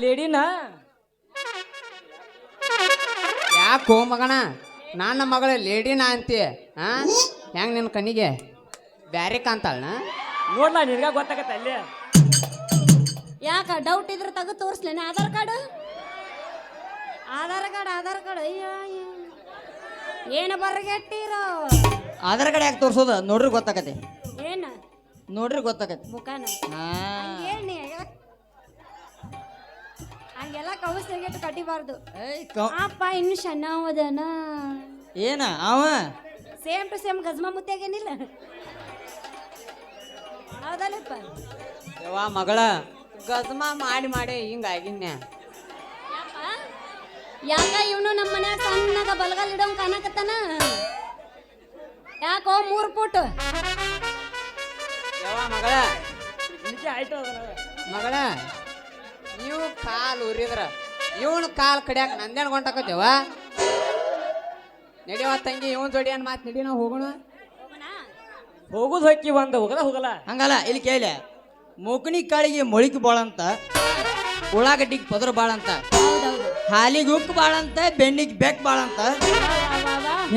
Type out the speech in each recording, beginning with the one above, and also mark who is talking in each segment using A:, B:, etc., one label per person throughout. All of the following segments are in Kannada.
A: ಲೇಡಿನ
B: ಯಾಕೋ ಮಗಣ ನನ್ನ ಮಗಳ ಲೇಡಿನ ಅಂತೀಯ ಹಾ ಹೆಂಗ್ ನಿನ್ನ ಕಣ್ಣಿಗೆ ಬ್ಯಾರೆ ಕಾಂತಾಳನ
A: ನೋಡ್ಲಾ ನಿನ್ಗ ಗೊತ್ತಾಗತ್ತ ಅಲ್ಲಿ
C: ಯಾಕ ಡೌಟ್ ಇದ್ರೆ ತೆಗೆದು ತೋರಿಸ್ಲೇನೆ ಆಧಾರ್ ಕಾರ್ಡ್ ಆಧಾರ್ ಕಾರ್ಡ್ ಅಯ್ಯೋ ಏನು ಬರ್ಗೆಟ್ಟಿರೋ
D: ಆಧಾರ್ ಕಾರ್ಡ್ ಯಾಕೆ ತೋರ್ಸೋದ ನೋಡ್ರಿ ಗೊತ್ತಾಗತ್ತೆ
C: ಏನ
D: ನೋಡ್ರಿ ಗೊತ್ತಾಗತ್ತೆ
C: ಬುಕಾನ
D: ಹಾ
C: ಹೇಳಿ ಹಂಗೆಲ್ಲ ಕೌಸ್ ತೆಗೆಟ್ಟು ಕಟ್ಟಿಬಾರ್ದು
D: ಏಯ್
C: ಅಪ್ಪ ಇನ್ನು ಸಣ್ಣವದನ
D: ಏನ ಅವ
C: ಸೇಮ್ ಟು ಸೇಮ್ ಗಜ್ಮಾ ಮುತ್ತಾಗೇನಿಲ್ಲ ಹೌದಲ್ಲಪ್ಪ
B: ಯವ್ವ ಮಗಳ ಗಜ್ಮ ಮಾಡಿ ಮಾಡಿ ಹಿಂಗಾಗಿನ್ಯ
C: ಯಾಕ ಇವನು ನಮ್ಮ ಮನ್ಯಾಗ ಸಣ್ಣಗ ಬಲಗಲ್ ಇಡೋಂಗ್ ಕಾಣಕತ್ತಾನ ಯಾಕೋ 3 ಫುಟ್
B: ಯವ್ವ ಮಗಳ
A: ನಿಜ ಆಯ್ತು
B: ಮಗಳ ನೀವು ಕಾಲು ಉರಿದ್ರ ಇವನು ಕಾಲು ಕಡಿಯಾಕ ನಂದೇನು ಗೊಂಟಾಕತ್ತೇವ ನಡಿಯವ ತಂಗಿ ಇವನ್ ಜೋಡಿ ಅನ್ ಮಾತು ನಡಿ ನಾವು ಹೋಗೋಣ
A: ಹೋಗುದು ಹೊಕ್ಕಿ ಒಂದು ಹೋಗಲ್ಲ
D: ಹಂಗಲ್ಲ ಇಲ್ಲಿ ಕೇಳಿ ಮೂಕಣಿ ಕಾಳಿಗೆ ಮೊಳಿಕೆ ಬಾಳಂತ ಉಳ್ಳಾಗಡ್ಡಿಗೆ ಪದರ ಬಾಳಂತ ಹಾಲಿಗೆ ಉಕ್ಕು ಬಾಳಂತ ಬೆನ್ನಿಗೆ ಬೆಕ್ ಬಾಳಂತ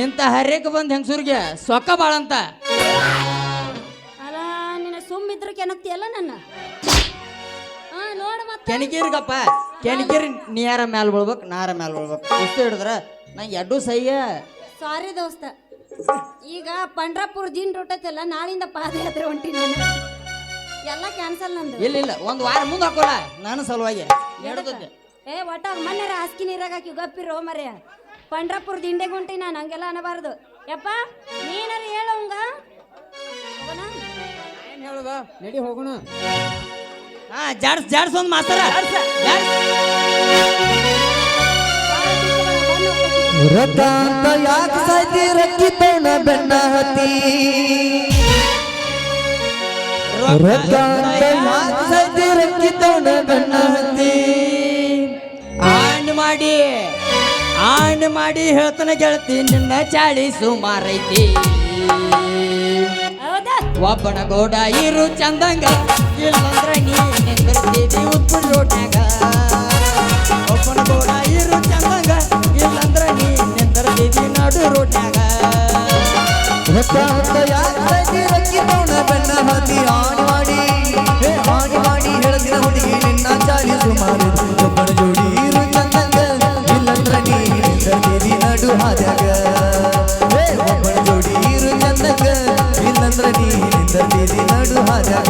D: ಇಂಥ ಹರ್ಯಕ್ಕೆ ಬಂದ್ ಹೆಂಗಸೂರಿಗೆ ಸೊಕ್ಕ ಬಾಳಂತ
C: ಅಲ್ಲ ನಿನ್ನ ಸುಮ್ಮಿದ್ರು ಕೆನಕ್ತಿಯಲ್ಲ ನನ್ನ ನೋಡ ಮತ್ತೆ
D: ಕೆಣಕೀರಿಗಪ್ಪ ಕೆಣಕೀರಿ ನೀರ ಮ್ಯಾಲ ಬೀಳ್ಬೇಕು ನಾರ ಮ್ಯಾಲ ಬೀಳ್ಬೇಕು ಇಷ್ಟು ಹಿಡಿದ್ರ ನಂಗೆ ಎಡ್ಡು ಸಹ್ಯ
C: ಸಾರಿ ದೋಸ್ತ ಈಗ ಪಂಡ್ರಾಪುರ ದಿನ ಹೊಟ್ಟೈತಲ್ಲ ನಾಳಿಂದ ಪಾದಯಾತ್ರೆ ಹೊಂಟಿ ನಾನು ಎಲ್ಲ ಕ್ಯಾನ್ಸಲ್ ನಂದು
D: ಇಲ್ಲ ಒಂದು ವಾರ ಮುಂದೆ ಹಾಕೋಲ್ಲ ನಾನು ಸಲುವಾಗಿ ಹೇಳ್ತದೆ
C: ಏ ಒಟ್ಟ ಮನ್ಯಾರ ಹಾಸ್ಕಿ ನೀರಾಗ ಹಾಕಿ ಗಪ್ಪಿರೋ ಮರ್ಯ ಪಂಡ್ರಾಪುರ ದಿಂಡೆಗೆ ಹೊಂಟಿ ನಾನು ಹಂಗೆಲ್ಲ ಅನ್ನಬಾರ್ದು ಯಪ್ಪ ನೀನಾರ ಹೇಳೋಂಗ
B: ಏನು ಹೇಳುದ ನಡಿ ಹೋಗೋಣ
D: ಹಾ ಜಾಡ್ಸ್ ಒಂದು ಮಾಸ್ತರ
E: ರಕ್ಕಾಂತ ಯಾಕೆ ಸಾಯ್ತಿ ರಕ್ಕಿ ತೋಣ ಬೆನ್ನ ಹತ್ತಿ ರಕ್ಕಾಂತ ಯಾಕೆ ಸಾಯ್ತಿ ರಕ್ಕಿ ತೋಣ ಬೆನ್ನ ಹತ್ತಿ
D: ಆಣ್ ಮಾಡಿ ಹೇಳ್ತಾನೆ ಗೆಳತಿ ನಿನ್ನ ಚಾಳಿ ಸುಮಾರೈತಿ ಒಬ್ಬನ ಗೋಡ ಇರು ಚಂದಂಗ ಇಲ್ಲಂದ್ರ ನೀ ನಿಂದಿರ್ತೀವಿ ಉಪ್ಪು ರೋಡ್ನ್ಯಾಗ ಒಬ್ಬನ ಗೋಡ ಇರು ಚಂದಂಗ ಇಲ್ಲಂದ್ರ ನೀ ನಿಂದಿರ್ತೀವಿ ನಡು ರೋಡ್ನ್ಯಾಗ
E: ರಕ್ಕಾಂತ ಯಾಕೆ ಸಾಯ್ತಿ ರಕ್ಕಿ ತೋಣ ಬೆನ್ನ ಹತ್ತಿ ಆಣಿ ಮಾಡಿ ಹೇಳ್ದಿನ ಹುಡುಗಿ ನಿನ್ನ ಚಾಳಿ ಸುಮಾರು ಒಬ್ಬನ ಜೋಡಿ ಇರು ಚಂದಂಗ ಇಲ್ಲಂದ್ರ ನೀ ನಿಂದಿರ್ತೀವಿ ನಡು ಹಾದ್ಯಾಗ ಒಬ್ಬನ ಜೋಡಿ ಇರು ಚಂದಂಗ ಇಲ್ಲಂದ್ರ ನೀ ನಿಂದಿರ್ತೀವಿ ನಡು ಹಾದ್ಯಾಗ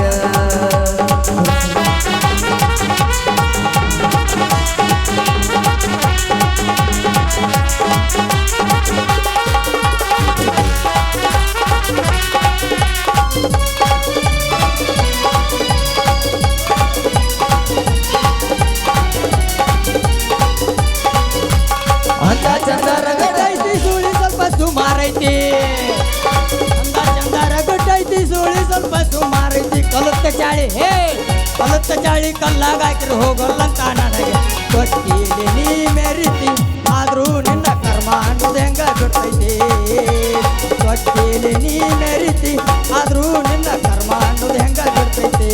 D: ರಗಡೈತಿ ಸುಳಿ ಸ್ವಲ್ಪ ಸುಮಾರೈತಿ ಚಂದ ರಗಡೈತಿ ಸುಳಿ ಸ್ವಲ್ಪ ಸುಮಾರೈತಿ ಕಲುತ್ತ ಚಾಳಿ ಕಲ್ಲಾಗ ಹಾಕಿರು ಹೋಗಲ್ಲಂತ ನನಗೆ ಕೊಟ್ಟಿಲಿ ನೀ ಮೆರಿತಿ ಆದ್ರೂ ನಿನ್ನ ಕರ್ಮ ಅನ್ನೋದು ಹೆಂಗ ಗೊತ್ತೈತಿ ಕೊಟ್ಟಿಲಿ ನೀ ಮೆರಿತಿ ಆದ್ರೂ ನಿನ್ನ ಕರ್ಮ ಅನ್ನೋದು ಹೆಂಗ ಗೊತ್ತೈತಿ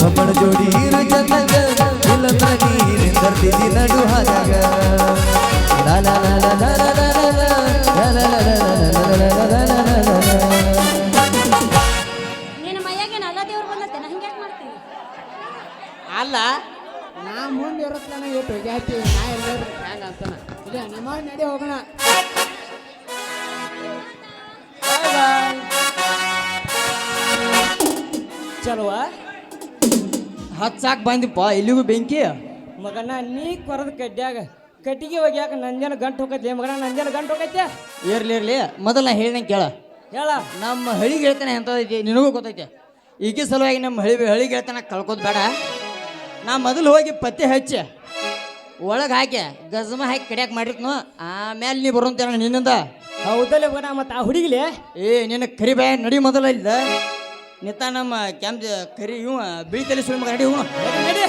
E: ಒಬ್ಬನ ಜೋಡಿ ಇರು ಚಂದಂಗ ಇಲ್ಲಂದ್ರ ನೀ ನಿಂದಿರ್ತೀವಿ ನಡು ಹಾದ್ಯಾಗ
C: ನಿನ್ನ ಮೈಯಾಗೇನು ಅಲ್ಲ ದೇವ್ರು ಬಂದತ್ತೆ ನಾ ಹಿಂಗ್ಯಾಕೆ ಮಾಡ್ತೀನಿ
B: ಅಲ್ಲ ನಾ ಮುಂದೆ ಇರುತ್ತಾನ ಇಟ್ಟು ಹೋಗ್ಯಾತಿ ನಾ ಎಲ್ಲರೂ ಹ್ಯಾಂಗ ಅಂತಾನ ಇಲ್ಲ ನಿಮ್ಮ ನಡಿ ಹೋಗೋಣ
A: ಚಲೋ
D: ಹಚ್ಚಾಕ್ ಬಂದಿಪ್ಪ ಇಲ್ಲಿಗೂ ಬೆಂಕಿ
A: ಮಗನ ನೀ ಕೊರದ ಕಡ್ಡ್ಯಾಗ ಕಟ್ಟಿಗೆ ಒಗ್ಯಾಕ ನಂಜನ ಗಂಟು ಹೋಗೈತಿ ಮಗನ ನಂಜನ ಗಂಟು ಹೋಗೈತೆ
D: ಇರ್ಲಿ ಮೊದಲು ನಾ ಹೇಳಿದಂಗೆ ಕೇಳ
A: ಹೇಳ
D: ನಮ್ಮ ಹಳಿ ಗೆಳತನ ಎಂಥದೈತಿ ನಿನಗೂ ಗೊತ್ತೈತೆ ಈಗೇ ಸಲುವಾಗಿ ನಮ್ಮ ಹಳಿ ಗೆಳತನ ಕಳ್ಕೋದು ಬೇಡ ನಾ ಮೊದಲು ಹೋಗಿ ಪತ್ತೆ ಹಚ್ಚಿ ಒಳಗೆ ಹಾಕಿ ಗಜಮ ಹಾಕಿ ಕಡಿಯಾಕ ಮಾಡಿರ್ತ್ನು ಆಮೇಲೆ ನೀ ಬರುವಂತೇನ ನಿನ್ನಿಂದ
A: ಹೌದಲ್ಲ ಮಗನ ಮತ್ತೆ ಆ ಹುಡುಗಿಲೆ
D: ನಿನ್ನ ಕರಿ ಬಾಯ ನಡಿ ಮೊದಲ ಇಲ್ಲ ನಿತ್ತ ನಮ್ಮ ಕ್ಯಾಂಪ್ ಕರಿ ಇವ ಬಿಳಿ ತಲೆ ಸುಳಿ ಮಗ ನಡಿ ಹೂನು
A: ನಡಿ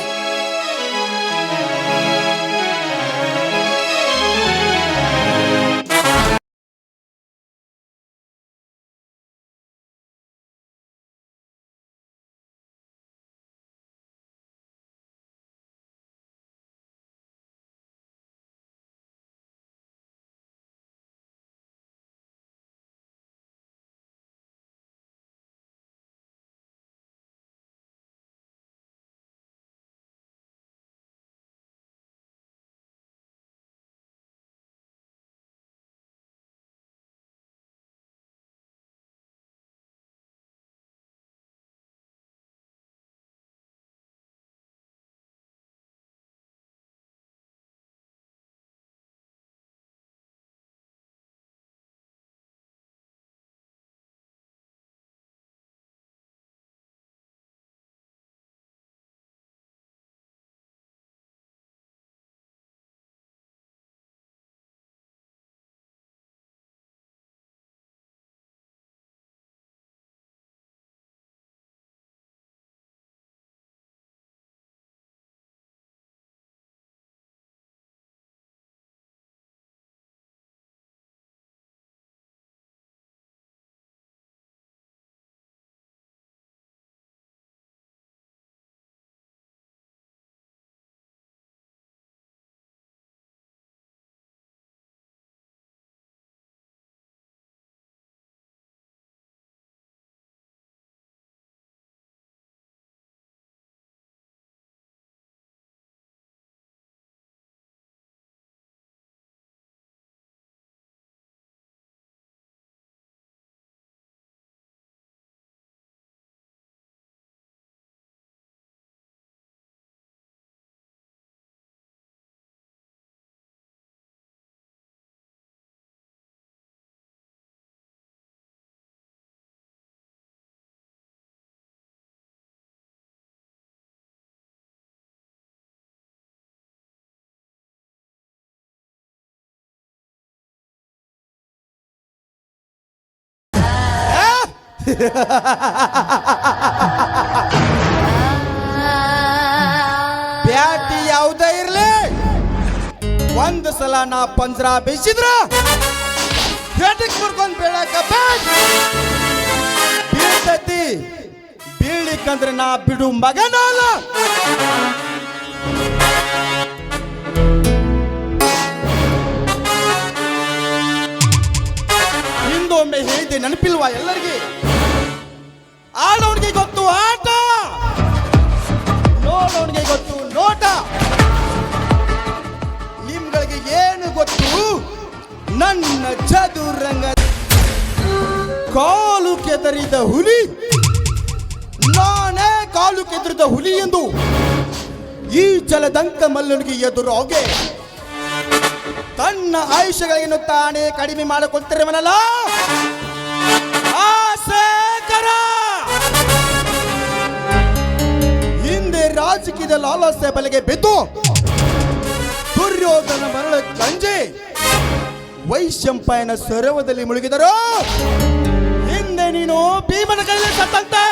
F: ಬ್ಯಾಟಿ ಯಾವುದೇ ಇರ್ಲಿ ಒಂದು ಸಲ ನಾ ಪಂಜರ ಬೇಯಿಸಿದ್ರ ಬ್ಯಾಟಿಗೆ ಮುರ್ಕೊಂಡ್ ಬೀಳಕ ಬೀಳ್ತೈತಿ ಬೀಳಿಕಂದ್ರೆ ನಾ ಬಿಡು ಮಗನ ಅಲ್ಲ ಹಿಂದೊಮ್ಮೆ ಹೇಳಿದೆ ನೆನಪಿಲ್ವಾ ಎಲ್ಲರಿಗೆ ಆಡೋನಿಗೆ ಗೊತ್ತು ಆಟ ನೋಡೋನಿಗೆ ಗೊತ್ತು ನೋಟ ನಿಮ್ಗಳಿಗೆ ಏನು ಗೊತ್ತು ನನ್ನ ಚದುರಂಗ ಕಾಲು ಕೆದರಿದ ಹುಲಿ ನಾನೇ ಕಾಲು ಕೆದರಿದ ಹುಲಿ ಎಂದು ಈ ಜಲದಂಕ ಮಲ್ಲನಿಗೆ ಎದುರಾಗೆ ತನ್ನ ಆಯುಷ್ಯಗಳನ್ನು ತಾನೇ ಕಡಿಮೆ ಮಾಡಿಕೊಳ್ತಿರವನಲ್ಲ ಆಸೇಕರ ಹಿಂದೆ ರಾಜಕೀಯದ ಲಾಲಾಸೆ ಬಲೆಗೆ ಬಿದ್ದು ದುರ್ಯೋಧನ ಮರಳ ಗಂಜೆ ವೈಶಂಪಾಯನ ಸರೋವರದಲ್ಲಿ ಮುಳುಗಿದರು ಹಿಂದೆ ನೀನು ಭೀಮನ ಕೈಯಲ್ಲಿ ಸತ್ತಂತೆ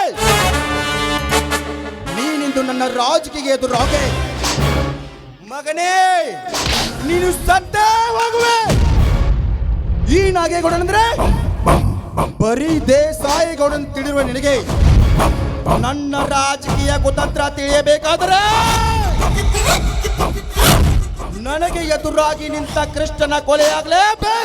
F: ನೀನಿಂದು ನನ್ನ ರಾಜಕೀಯ ಎದುರಾಗೆ ಮಗನೇ ನೀನು ಸತ್ತೇ ಹೋಗುವೆ ಈ ನಾಗೇಗೌಡನಂದ್ರೆ ಬರೀ ದೇಸಾಯಿಗೌಡನ್ ತಿಳಿರುವ ನಿನಗೆ ನನ್ನ ರಾಜಕೀಯ ಕುತಂತ್ರ ತಿಳಿಯಬೇಕಾದರೆ ನನಗೆ ಎದುರಾಗಿ ನಿಂತ ಕೃಷ್ಣನ ಕೊಲೆಯಾಗಲೇಬೇಕು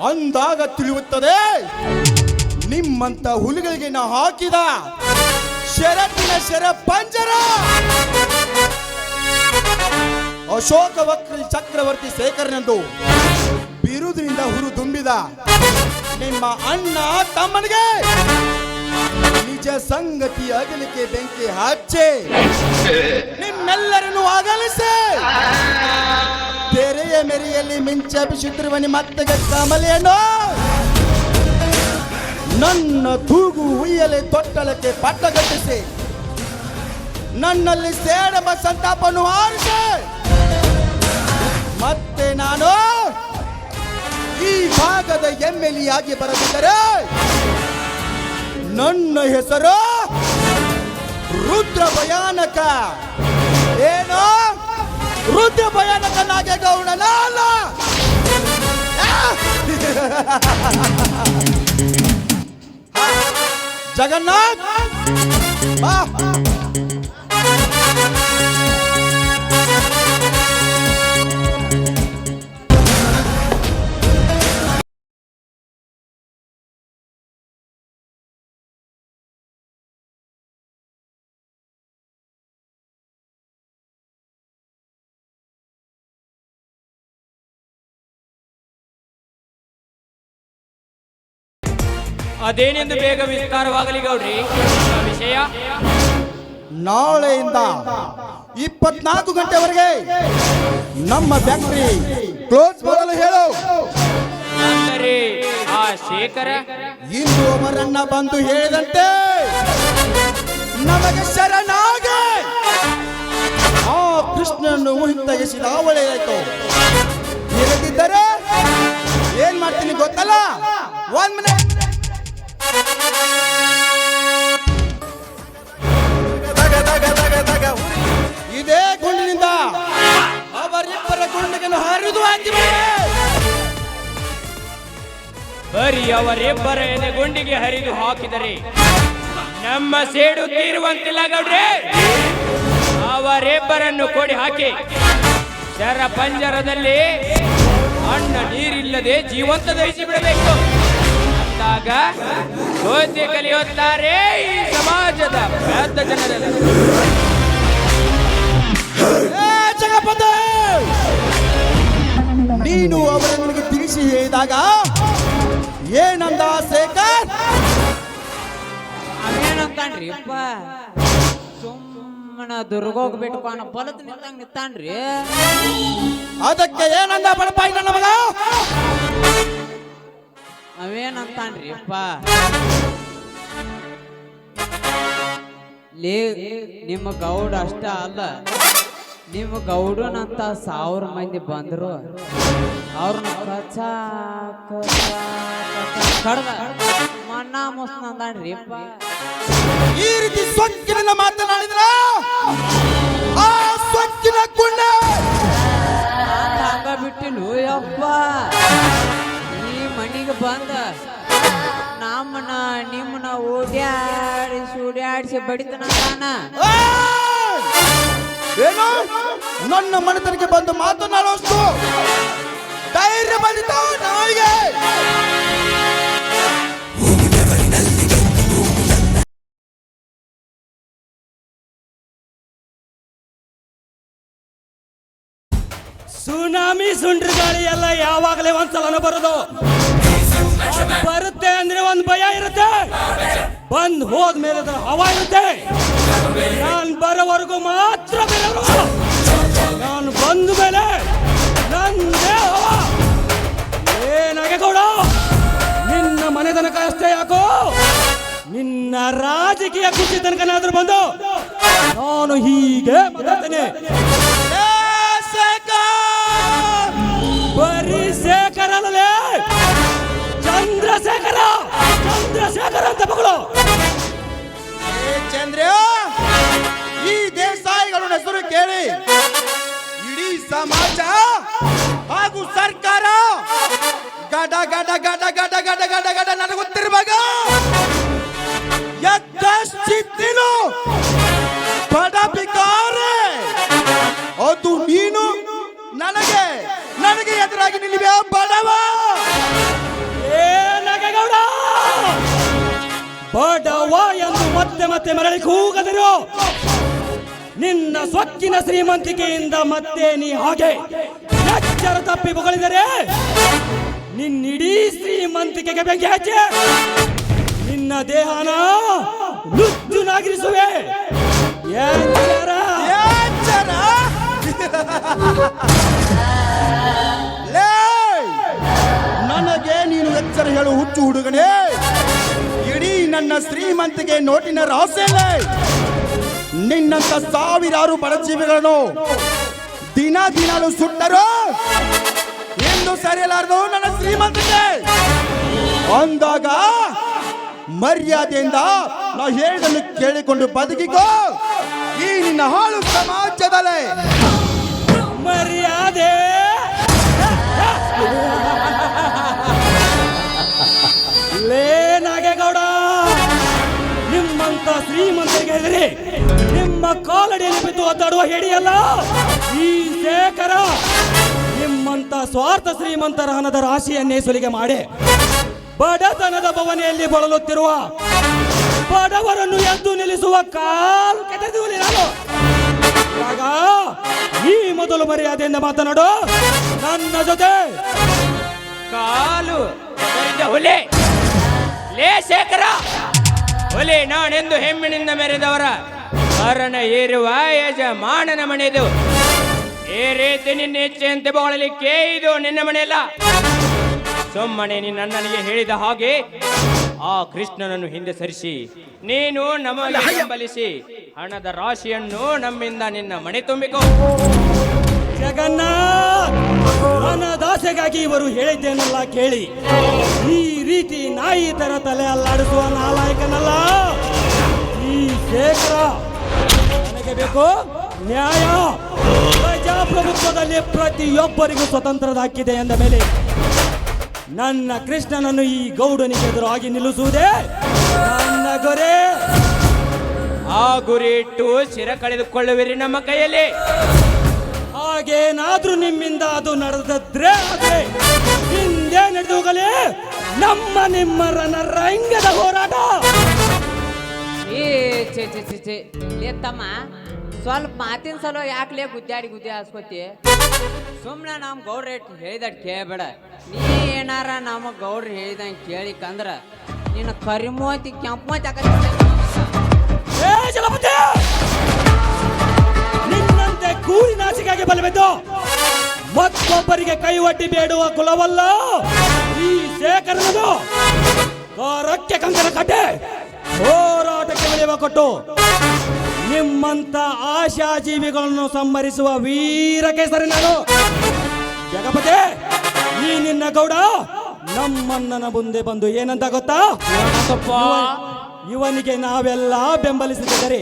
F: ಅಂದಾಗ ತಿಳಿಯುತ್ತದೆ ನಿಮ್ಮಂತ ಹುಲಿಗಳಿಗೆ ನಾ ಹಾಕಿದ ಶರತ್ತಿನ ಶರ ಪಂಜರ ಅಶೋಕ ಚಕ್ರವರ್ತಿ ಶೇಖರನೆಂದು ಬಿರುದಿನಿಂದ ಹುರು ತುಂಬಿದ ನಿಮ್ಮ ಅಣ್ಣ ತಮ್ಮನಿಗೆ ನಿಜ ಸಂಗತಿ ಅಗಲಿಕೆ ಬೆಂಕಿ ಹಚ್ಚಿ ನಿಮ್ಮೆಲ್ಲರನ್ನು ಅಗಲಿಸಿ ತೆರೆಯ ಮೆರೆಯಲ್ಲಿ ಮಿಂಚಬಿಸುತ್ತಿರುವ ಮತ್ತೆ ಕಮಲೆಯನ್ನು ನನ್ನ ತೂಗು ಉಯ್ಯಲೆ ತೊಟ್ಟಲಕ್ಕೆ ಪಟ್ಟಗಟ್ಟಿಸಿ ನನ್ನಲ್ಲಿ ಸೇಡಮ ಸಂತಾಪವನ್ನು ಆರಿಸಿ ಮತ್ತೆ ನಾನು ಈ ಭಾಗದ ಎಮ್ಮೆಲಿಯಾಗಿ ಬರದಿದ್ದರೆ ನನ್ನ ಹೆಸರು ರುದ್ರ ಭಯಾನಕ. ಏನು ರುದ್ರ ಭಯಾನಕ ನಾಗೇಗೌಡನ ಅಲ್ಲ. ಜಗನ್ನಾಥ್ ಬಾ.
A: ಅದೇನೆಂದು ಬೇಗ ವಿಸ್ತಾರವಾಗಲಿ ಗೌಡ್ರಿ ವಿಷಯ.
F: ನಾಳೆಯಿಂದ 24 ಗಂಟೆವರೆಗೆ ನಮ್ಮ ಫ್ಯಾಕ್ಟರಿ ಕ್ಲೋಸ್ ಮಾಡಲು ಹೇಳು.
A: ಅಂದರೆ ಆ ಶೇಖರ
F: ಇಂದು ಅವರನ್ನ ಬಂದು ಹೇಳಿದಂತೆ ನಮಗೆ ಶರಣಾಗಿ ಆ ಕೃಷ್ಣನನ್ನು ಹಿಂದಗಿಸಿದ ಒಳ್ಳೆಯಾಯ್ತು. ಇರದಿದ್ದರೆ ಏನ್ ಮಾಡ್ತೀನಿ ಗೊತ್ತಲ್ಲ. 1 ಮಿನಿಟ್. ಇದೇ ಗುಂಡಿನಿಂದ ಅವರಿಬ್ಬರ ಗುಂಡಿಗೆನ್ನು ಹರಿದು ಹಾಕಿದೆ.
A: ಬರೀ ಅವರಿಬ್ಬರ ಗುಂಡಿಗೆ ಹರಿದು ಹಾಕಿದರೆ ನಮ್ಮ ಸೇಡು ತೀರುವಂತಿಲ್ಲ ಗೌಡ್ರೆ. ಅವರಿಬ್ಬರನ್ನು ಕೊಡಿ ಹಾಕಿ ಶರ ಪಂಜರದಲ್ಲಿ ಅಣ್ಣ ನೀರಿಲ್ಲದೆ ಜೀವಂತ ಧರಿಸಿ ಬಿಡಬೇಕು. ಅಂದಾಗ ಸೋತೆ ಕಲಿಯುತ್ತಾರೆ ಈ ಸಮಾಜದ ಬದ್ಧ ಜನರೆಲ್ಲ.
F: ನೀನು ಅವರೊಂದಿಗೆ ತಿಳಿಸಿ ಹೇಳಿದಾಗ ಏನಂದ ಶೇಖರ್?
B: ಅವೇನಂತಾನ್ರಿ ಅಪ್ಪ, ಸುಮ್ಮನ ದುರ್ಗೋಗ್ ಬಿಟ್ಕೋಣ ಹೊಲತ್ ನಿಂತಂಗ್ ನಿಂತಾನ್ರಿ.
F: ಅದಕ್ಕೆ ಏನಂದ ಬಡಪಾಯಿ ನನ್ನ ಮಗ?
B: ಅವೇನಂತಾನ್ರಿ ಅಪ್ಪ, ಲೇ ನಿಮ್ಮ ಗೌಡ ಅಷ್ಟ ಅಲ್ಲ, ನಿಮ್ಮ ಗೌಡನಂತ 1000 ಮಂದಿ ಬಂದ್ರು ಅವ್ರನ್ನ ಕಡ್ದ ಮಣ್ಣ ಮುಸ್ನಂದಾನ್ರಿ ಅಪ್ಪ.
F: ಈ ರೀತಿ ಸೊಕ್ಕಿನ ಮಾತನಾಡಿದ್ರ ಆ ಸೊಕ್ಕಿನ ಗುಂಡ
B: ಹಂಗ ಬಿಟ್ಟಿಲು ಯಪ್ಪ. ಈ ಮನಿಗೆ ಬಂದ ನಮ್ಮನ್ನ ನಿಮ್ಮನ್ನ ಓಡ್ಯಾಡಿಸಿ ಬಡಿತನ.
F: ಏನು ನನ್ನ ಮನೆತನಕ್ಕೆ ಬಂದು ಮಾತನಾಡುವಷ್ಟು ಧೈರ್ಯ ಬಂದಿದ್ದ ನಾಯಿಗೆ?
A: ಸುನಾಮಿ ಸುಂಡ್ರ ಗಾಳಿ ಎಲ್ಲ ಯಾವಾಗಲೇ ಒಂದ್ಸಲನ ಬರೋದು. ಬರುತ್ತೆ ಅಂದ್ರೆ ಒಂದ್ ಭಯ ಇರುತ್ತೆ, ಬಂದ್ ಹೋದ್ಮೇಲೆ ಅದರ ಹವಾ ಇರುತ್ತೆ. ನಾನು ಬರೋವರೆಗೂ ಮಾತ್ರ ಬೇರೆಯವರು, ನಾನು ಬಂದ ಮೇಲೆ ನಂದೇ ಹವಾ. ಏನಾಗೇಗೌಡ, ನಿನ್ನ ಮನೆ ತನಕ ಅಷ್ಟೇ ಯಾಕೋ, ನಿನ್ನ ರಾಜಕೀಯ ಖುಷಿ ತನಕನಾದ್ರೂ ಬಂದು ನಾನು ಹೀಗೆ ಮಾತಾಡ್ತೇನೆ. ಬರೀ ಶೇಖರ ಅಲ್ಲೇ, ಚಂದ್ರಶೇಖರ ಅಂತ ಮಗಳು.
F: ಚಂದ್ರ, ಈ ದೇಸಾಯಿಗಳ ಹೆಸರು ಕೇಳಿ ಇಡೀ ಸಮಾಜ ಹಾಗೂ ಸರ್ಕಾರ ಗಡ ಗಡ ಗಡ ಗಡ ಗಡ ಗಡ ಗಡ ನಡುಗುತ್ತಿರುವಾಗ ಎದ್ದಷ್ಟಿದ್ದೀನು ಬಡ ಬಿಕಾರೆ ಅದು ನೀನು ನನಗೆ ನನಗೆ ಎದುರಾಗಿ ನಿಲ್ಲಿವೆ ಬಡವ.
A: ಏನಾಗೇಗೌಡ, ಬಡವ ಎಂದು ಮತ್ತೆ ಮತ್ತೆ ಮರಳಿ ಕೂಗದಿರು. ನಿನ್ನ ಸೊಕ್ಕಿನ ಶ್ರೀಮಂತಿಕೆಯಿಂದ ಮತ್ತೆ ನೀ ಹಾಗೆ ಎಚ್ಚರ ತಪ್ಪಿ ಬಗಳಿದರೆ ನಿನ್ನಿಡೀ ಶ್ರೀಮಂತಿಕೆಗೆ ಬೆಂಕಿ ಹಚ್ಚಿ ನಿನ್ನ ದೇಹನ ನುಜ್ಜುನಾಗಿರಿಸುವೆ. ಎಚ್ಚರ.
F: ಎಚ್ಚರ? ಲೇ, ನನಗೆ ನೀನು ಎಚ್ಚರ ಹೇಳು ಹುಚ್ಚು ಹುಡುಗನೇ. ಇಡೀ ನನ್ನ ಶ್ರೀಮಂತಿಗೆ ನೋಟಿನ ರಹಸ್ಯ. ನಿನ್ನಂತ ಸಾವಿರಾರು ಬಡಜೀವಿಗಳನ್ನು ದಿನಾಲು ಸುಟ್ಟರು ಎಂದು ಸರಿಯಲಾರದು ನನ್ನ ಶ್ರೀಮಂತಿಗೆ ಅಂದಾಗ ಮರ್ಯಾದೆಯಿಂದ ನಾ ಹೇಳಿದನ್ನು ಕೇಳಿಕೊಂಡು ಬದುಕಿಕೋ ಈ ನಿನ್ನ ಹಾಳು ಸಮಾಜದಲ್ಲಿ.
A: ಮರ್ಯಾದೆ ಲೇ ನಾಗೇಗೌಡ, ನಿಮ್ಮಂತ ಶ್ರೀಮಂತರಿಗೆ ಹೆದರಿ ನಿಮ್ಮ ಕಾಲಡಿಯಲ್ಲಿ ಬಿದ್ದು ಒದ್ದಾಡುವ ಹೆಡಿಯಲ್ಲ ಈ ಶೇಖರ. ನಿಮ್ಮಂತ ಸ್ವಾರ್ಥ ಶ್ರೀಮಂತರ ಹಣದ ರಾಶಿಯನ್ನೇ ಸುಲಿಗೆ ಮಾಡಿ ಬಡತನದ ಭವನೆಯಲ್ಲಿ ಬಳಲುತ್ತಿರುವ ಬಡವರನ್ನು ಎದ್ದು ನಿಲ್ಲಿಸುವ ಕಾಲು ಕೆದರಿದುವಲ್ಲಿ ನಾನು. ಆಗ ಈ ಮೊದಲು ಮರ್ಯಾದೆಯಿಂದ ಮಾತನಾಡು ನನ್ನ ಜೊತೆ.
B: ಕಾಲು ಹುಲಿ ಲೇ ಶೇಖರ, ಹುಲಿ ನಾನೆಂದು ಹೆಮ್ಮಿನಿಂದ ಮೆರೆದವರ ಮರಣ ಏರುವ ಯಜಮಾನನ ಮನೆಯದು. ಈ ರೀತಿ ನಿನ್ನ ಇಚ್ಛೆಯಂತೆ ಬೊಗಳಲಿಕ್ಕೆ ಇದು ನಿನ್ನ ಮನೆಯಲ್ಲ. ಸುಮ್ಮನೆ ನೀನು ನನಗೆ ಹೇಳಿದ ಹಾಗೆ ಆ ಕೃಷ್ಣನನ್ನು ಹಿಂದೆ ಸರಿಸಿ ನೀನು ನಮಗೆ ಬೆಂಬಲಿಸಿ ಹಣದ ರಾಶಿಯನ್ನು ನಮ್ಮಿಂದ ನಿನ್ನ ಮನೆ ತುಂಬಿಕೋ.
A: ಜಗನ್ನಾಥ್, ಹಣದಾಸೆಗಾಗಿ ಇವರು ಹೇಳಿದ್ದೇನೆಲ್ಲ ಕೇಳಿ ಈ ರೀತಿ ನಾಯಿ ತರ ತಲೆ ಅಲ್ಲಾಡಿಸುವ ನಾಲಾಯಕನಲ್ಲ ಈ ಶೇಖರ. ನನಗೆ ಬೇಕು ನ್ಯಾಯ. ಪ್ರಜಾಪ್ರಭುತ್ವದಲ್ಲಿ ಪ್ರತಿಯೊಬ್ಬರಿಗೂ ಸ್ವತಂತ್ರದ ಹಕ್ಕಿದೆ ಎಂದ ಮೇಲೆ ನನ್ನ ಕೃಷ್ಣನನ್ನು ಈ ಗೌಡನಿಗೆ ಎದುರಾಗಿ ನಿಲ್ಲಿಸುವುದೇ ನನ್ನ ಗುರಿ.
B: ಆ ಗುರಿ ಇಟ್ಟು ಶಿರ ಕಳೆದುಕೊಳ್ಳುವಿರಿ ನಮ್ಮ ಕೈಯಲ್ಲಿ.
A: ಹಾಗೇನಾದ್ರೂ ನಿಮ್ಮಿಂದ ಅದು ನಡೆದ್ರೆ ಹಿಂದೆ ನಡೆದು ಹೋಗಲಿ ನಿಮ್ಮ ರಣರಂಗದ ಹೋರಾಟ.
B: ಏ ಚೆ ಚೆ ಚೆ ಚೆ ಲೇ ತಮ್ಮ, ಸ್ವಲ್ಪ ಮಾತಿನ ಸಲ ಯಾಕೆ ಗುದ್ದಾಡಿ ಹಾಸ್ಕೋತಿ? ಸುಮ್ಮನೆ ನಮ್ಮ ಗೌಡ್ರ ಹೇಳಿದಟ್ ಕೇಳಬೇಡ. ನೀ ಏನಾರ ನಮ್ಮ ಗೌಡ್ರು ಹೇಳಿದಂಗೆ ಕೇಳಿಕಂದ್ರ ನಿನ್ನ ಕರಿಮೋತಿ ಕೆಂಪಮೋತಿ
A: ಏ ಜಲಪತಿ, ನಿನ್ನಂತೆ ಕೂರಿ ನಾಚಿಕೆಗೆ ಬಲವೆದ್ದು ಮತ್ತೊಬ್ಬರಿಗೆ ಕೈ ಒಡ್ಡಿ ಬೇಡುವ ಕುಲವಲ್ಲ ಈ ಶೇಖರನದು. ಕಾರಕ್ಕೆ ಕಂಕಣ ಕಟ್ಟೆ ಹೋರಾಟಕ್ಕೆ ಬೆಳೆಯುವ ಕೊಟ್ಟು ನಿಮ್ಮಂತ ಆಶಾಜೀವಿಗಳನ್ನು ಸಂಹರಿಸುವ ವೀರ ಕೇಸರಿ ನಾನು. ಜಗಪತಿ, ಈ ನಿನ್ನ ಗೌಡ ನಮ್ಮಣ್ಣನ ಮುಂದೆ ಬಂದು ಏನಂತ ಗೊತ್ತಾ? ಇವನಿಗೆ ನಾವೆಲ್ಲ ಬೆಂಬಲಿಸಿದರೆ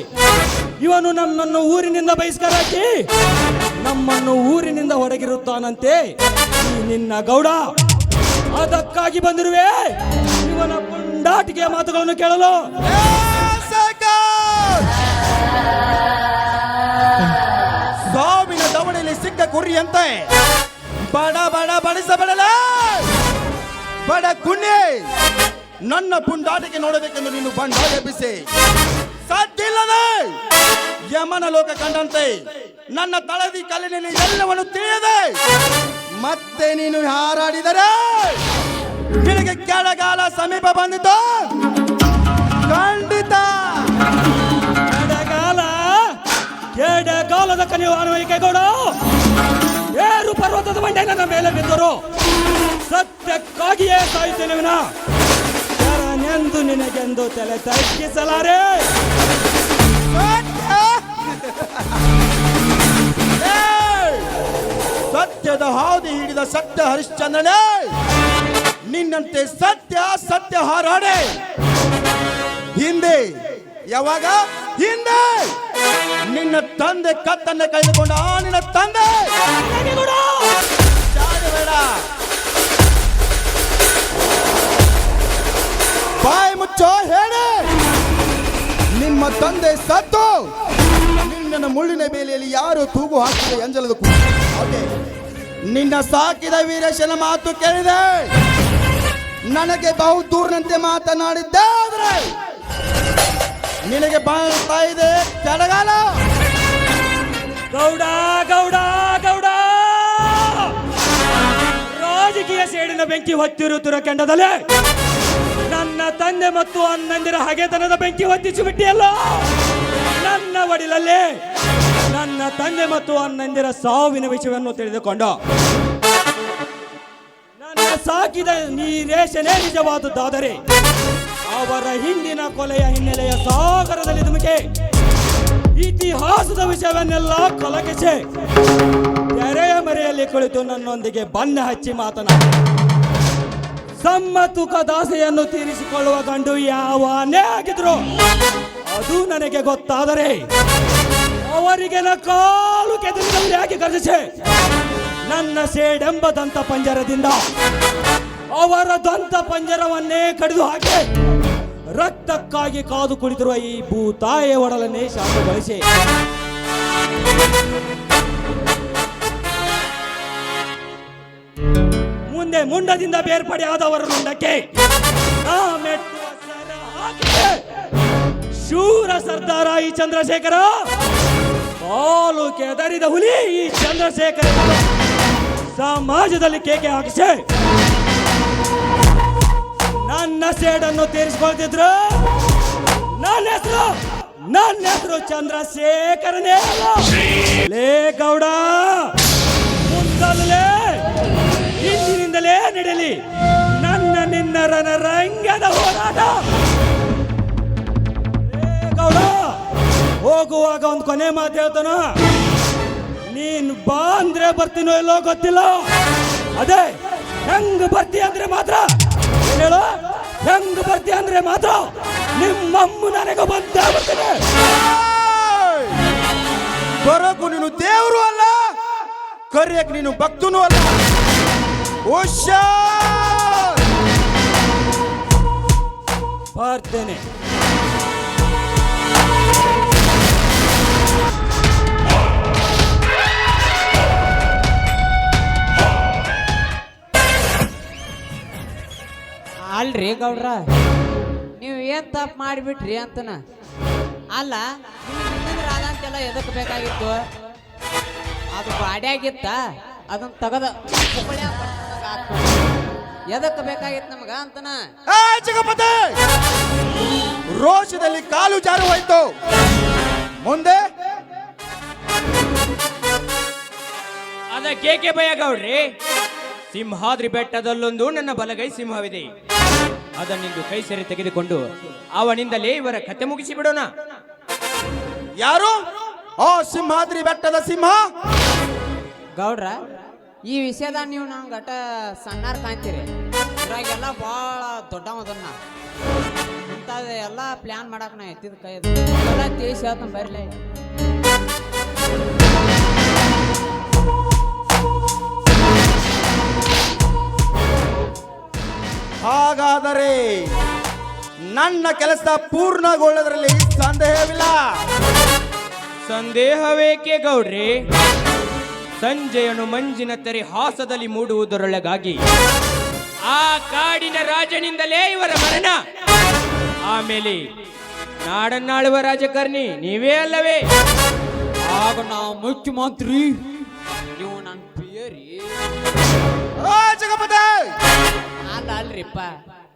A: ಇವನು ನಮ್ಮನ್ನು ಊರಿನಿಂದ ಬಹಿಷ್ಕಾರ ಹಾಕಿ ನಮ್ಮನ್ನು ಊರಿನಿಂದ ಹೊರಗಿರುತ್ತಾನಂತೆ ಈ ನಿನ್ನ ಗೌಡ. ಅದಕ್ಕಾಗಿ ಬಂದಿರುವೆ ಇವನ ಪುಂಡಾಟಿಕೆಯ ಮಾತುಗಳನ್ನು ಕೇಳಲು.
F: ಸಾವಿನ ದವಡೆಯಲ್ಲಿ ಸಿಕ್ಕ ಕುರಿಯಂತೆ ಬಡ ಬಡ ಬಡಿಸಬಡಲ ಬಡ ಕುಣ್ಣೆ ನನ್ನ ಪುಂಡಾಟಿಕೆ ನೋಡಬೇಕೆಂದು ನೀನು ಬಂಡ ಎಬ್ಬಿಸಿ ಸಾಧ್ಯ ಇಲ್ಲದೆ ಯಮನ ಲೋಕ ಕಂಡಂತೆ ನನ್ನ ತಳದಿ ಕಲ್ಲಿನಲ್ಲಿ ಎಲ್ಲವನ್ನು ತಿಳಿಯದೆ ಮತ್ತೆ ನೀನು ಹಾರಾಡಿದರೆ ನಿನಗೆ ಕೆಳಗಾಲ ಸಮೀಪ ಬಂದಿತು ಖಂಡಿತ.
A: ಕೆಳಗಾಲದ ಕನಿಯು ಅನ್ವಯಿಕೆಗಳು ಏರು ಪರ್ವತದ ಬಂಡೆ ನನ್ನ ಮೇಲೆ ಬಿದ್ದರು ಸತ್ಯಕ್ಕಾಗಿಯೇ ಸಾಯುತ್ತೇನೆ ವಿನ ನೆಂದು ನಿನಗೆಂದು ತಲೆ ತಗ್ಗಿಸಲಾರೆ.
F: ಸತ್ಯದ ಹಾದಿ ಹಿಡಿದ ಸತ್ಯ ಹರಿಶ್ಚಂದ್ರನೇ, ನಿನ್ನಂತೆ ಸತ್ಯ ಸತ್ಯ ಹಾರಾಡೆ ಹಿಂದೆ ಯಾವಾಗ ಹಿಂದೆ ನಿನ್ನ ತಂದೆ ಕತ್ತನ್ನ ಕಳೆದುಕೊಂಡ ನಿನ್ನ ತಂದೆ ಬೇಡ ಬಾಯಿ ಮುಚ್ಚೋ ಹೇಳಿ. ನಿಮ್ಮ ತಂದೆ ಸತ್ತು ನಿನ್ನ ಮುಳ್ಳಿನ ಬೇಲೆಯಲ್ಲಿ ಯಾರು ತೂಗು ಹಾಕಿದೆ ಎಂಜಲದ ಹಾಗೆ ನಿನ್ನ ಸಾಕಿದ ವೀರೇಶನ ಮಾತು ಕೇಳಿದೆ. ನನಗೆ ಬಹು ದೂರನಂತೆ ಮಾತನಾಡಿದ್ದೆ ಆದ್ರೆ ನಿನಗೆ ಬಾಳ್ತಾ ಇದೆ ಕೆಳಗಾಲ.
A: ಗೌಡ ಗೌಡ ಗೌಡ, ರಾಜಕೀಯ ಸೇಡಿನ ಬೆಂಕಿ ಹೊತ್ತಿರುತ್ತಿರೋ ಕೆಂಡದಲ್ಲಿ ನನ್ನ ನನ್ನ ತಂದೆ ಮತ್ತು ಅಣ್ಣಂದಿರ ಹಗೆತನದ ಬೆಂಕಿ ಹೊತ್ತಿಸಿ ಬಿಟ್ಟಿಯಲ್ಲ. ನನ್ನ ಒಡಿಲಲ್ಲಿ ನನ್ನ ತಂದೆ ಮತ್ತು ಅಣ್ಣಂದಿರ ಸಾವಿನ ವಿಷಯವನ್ನು ತಿಳಿದುಕೊಂಡು ನನ್ನ ಸಾಕಿದ ನೀರೇಶನೇ ನಿಜವಾದದ್ದಾದರೆ ಅವರ ಹಿಂದಿನ ಕೊಲೆಯ ಹಿನ್ನೆಲೆಯ ಸಾಗರದಲ್ಲಿ ಧುಮುಕೆ ಇತಿಹಾಸದ ವಿಷಯವನ್ನೆಲ್ಲ ಕಲಕಿಸಿ ತೆರೆಯ ಮರೆಯಲ್ಲಿ ಕುಳಿತು ನನ್ನೊಂದಿಗೆ ಬಣ್ಣ ಹಚ್ಚಿ ಮಾತನಾಡಿ ಸಮ್ಮತುಕ ದಾಸೆಯನ್ನು ತೀರಿಸಿಕೊಳ್ಳುವ ಗಂಡು ಯಾವನೇ ಆಗಿದ್ರು ಅದು ನನಗೆ ಗೊತ್ತಾದರೆ ಅವರಿಗೆ ಕಾಲು ಕೆದರಿದಲ್ಲಿ ಯಾಕೆ ಗರ್ಜಿಸಿ ನನ್ನ ಸೇಡೆಂಬ ದಂತ ಪಂಜರದಿಂದ ಅವರ ದಂತ ಪಂಜರವನ್ನೇ ಕಡಿದು ಹಾಕಿ ರಕ್ತಕ್ಕಾಗಿ ಕಾದು ಕುಳಿತಿರುವ ಈ ಭೂತಾಯ ಒಡಲನ್ನೇ ಶಾಂತಗೊಳಿಸಿ ಮುಂದೆ ಮುಂಡದಿಂದ ಬೇರ್ಪಡೆಯಾದವರ ಮುಂಡಕ್ಕೆ ನಾ ಮೆಟ್ಟುವ ಸರ ಹಾಕಿದೆ. ಶೂರ ಸರ್ದಾರ ಈ ಚಂದ್ರಶೇಖರ, ಕಾಲು ಕೆದರಿದ ಹುಲಿ ಈ ಚಂದ್ರಶೇಖರ ಸಮಾಜದಲ್ಲಿ ಕೇಕೆ ಹಾಕಿಸಿ ನನ್ನ ಸೇಡನ್ನು ತೀರಿಸಿಕೊಳ್ತಿದ್ರು. ನನ್ನ ಹೆಸರು ಚಂದ್ರಶೇಖರನೇ ಅಲ್ಲ. ಲೇ ಗೌಡ, ಮುಂದಲೇ ಇಂದಿನಿಂದಲೇ ನಡೆಯಲಿ ನನ್ನ ನಿನ್ನ ರಣರಂಗದ ಹೋರಾಟ. ಲೇ ಗೌಡ, ಹೋಗುವಾಗ ಒಂದು ಕೊನೆ ಮಾತು ಹೇಳ್ತಾನ, ನೀನ್ ಬಾ ಅಂದ್ರೆ ಬರ್ತೀನೋ ಇಲ್ಲೋ ಗೊತ್ತಿಲ್ಲ. ಅದೇ ಹೆಂಗ್ ಬರ್ತಿ ಅಂದ್ರೆ ಮಾತ್ರ ಹೇಳು, ಹೆಂಗ್ ಬರ್ತಿ ಅಂದ್ರೆ ಮಾತ್ರ ನಿಮ್ಮಮ್ಮ ನನಗೆ ಬಂದೇ ಬರ್ತೀನಿ.
F: ಬರೋಕು ನೀನು ದೇವರು ಅಲ್ಲ, ಕರಿಯಕ್ ನೀನು ಭಕ್ತನೂ ಅಲ್ಲ. ಹುಷಾರ್!
A: ಬರ್ತೇನೆ.
G: ಅಲ್ರಿ ಗೌಡ್ರ, ನೀವು ಏನ್ ತಪ್ಪು ಮಾಡಿಬಿಟ್ರಿ ಅಂತನ. ಅಲ್ಲ, ರಾಧ ಅಂತೆಲ್ಲ ಎದಕ್ಕೆ ಬೇಕಾಗಿತ್ತು? ಅದು ಬಾಡ್ಯಾಗಿತ್ತ, ಅದನ್ನ ತಗದ ಎದಕ್ಕೆ ಬೇಕಾಗಿತ್ತು ನಮಗ ಅಂತನ.
F: ಚಿಕ್ಕಪ್ಪತೆ, ರೋಷದಲ್ಲಿ ಕಾಲು ಜಾರು ಹೋಯ್ತು. ಮುಂದೆ
B: ಅದಕ್ಕೇಕೆ ಭಯ ಗೌಡ್ರಿ? ಸಿಂಹಾದ್ರಿ ಬೆಟ್ಟದಲ್ಲೊಂದು ನನ್ನ ಬಲಗೈ ಸಿಂಹವಿದೆ. ಅದನ್ನಿಂದು ಕೈ ಸೇರಿ ತೆಗೆದುಕೊಂಡು ಅವನಿಂದಲೇ ಇವರ ಕತೆ ಮುಗಿಸಿ ಬಿಡೋಣ.
F: ಯಾರು ಆ ಸಿಂಹಾದ್ರಿ ಬೆಟ್ಟದ ಸಿಂಹ?
G: ಗೌಡ್ರ, ಈ ವಿಷಯದ ನೀವು ನಂಗೆ ಗಟ ಸಣ್ಣಾರ್ ಕಾಣ್ತೀರಿ. ಇದ್ರಾಗೆಲ್ಲ ಭಾಳ ದೊಡ್ಡವದನ್ನ ಇಂಥದ್ದು ಎಲ್ಲ ಪ್ಲ್ಯಾನ್ ಮಾಡಕ್ಕೆ ನಾ ಎತ್ತಿದ ಕೈ ಎಲ್ಲ ತಿಳಿಸಿ ಹೇಳ್ತಾನೆ ಬರಲೇ.
F: ಹಾಗಾದರೆ ನನ್ನ ಕೆಲಸ ಪೂರ್ಣಗೊಳ್ಳೋದ್ರಲ್ಲಿ ಸಂದೇಹವಿಲ್ಲ.
B: ಸಂದೇಹವೇಕೆ ಗೌಡ್ರಿ? ಸಂಜೆಯನು ಮಂಜಿನ ತೆರೆ ಹಾಸದಲ್ಲಿ ಮೂಡುವುದರೊಳಗಾಗಿ ಆ ಕಾಡಿನ ರಾಜನಿಂದಲೇ ಇವರ ಮರಣ. ಆಮೇಲೆ ನಾಡನ್ನಾಳುವ ರಾಜಕಾರಣಿ ನೀವೇ ಅಲ್ಲವೇ?
G: ಆಗ ನಾವು ಮುಖ್ಯಮಂತ್ರಿ, ನೀವು ನನ್ನ ಪಿಯರಿ. ಅಲ್ಲ ಅಲ್ರಿಪ್ಪ,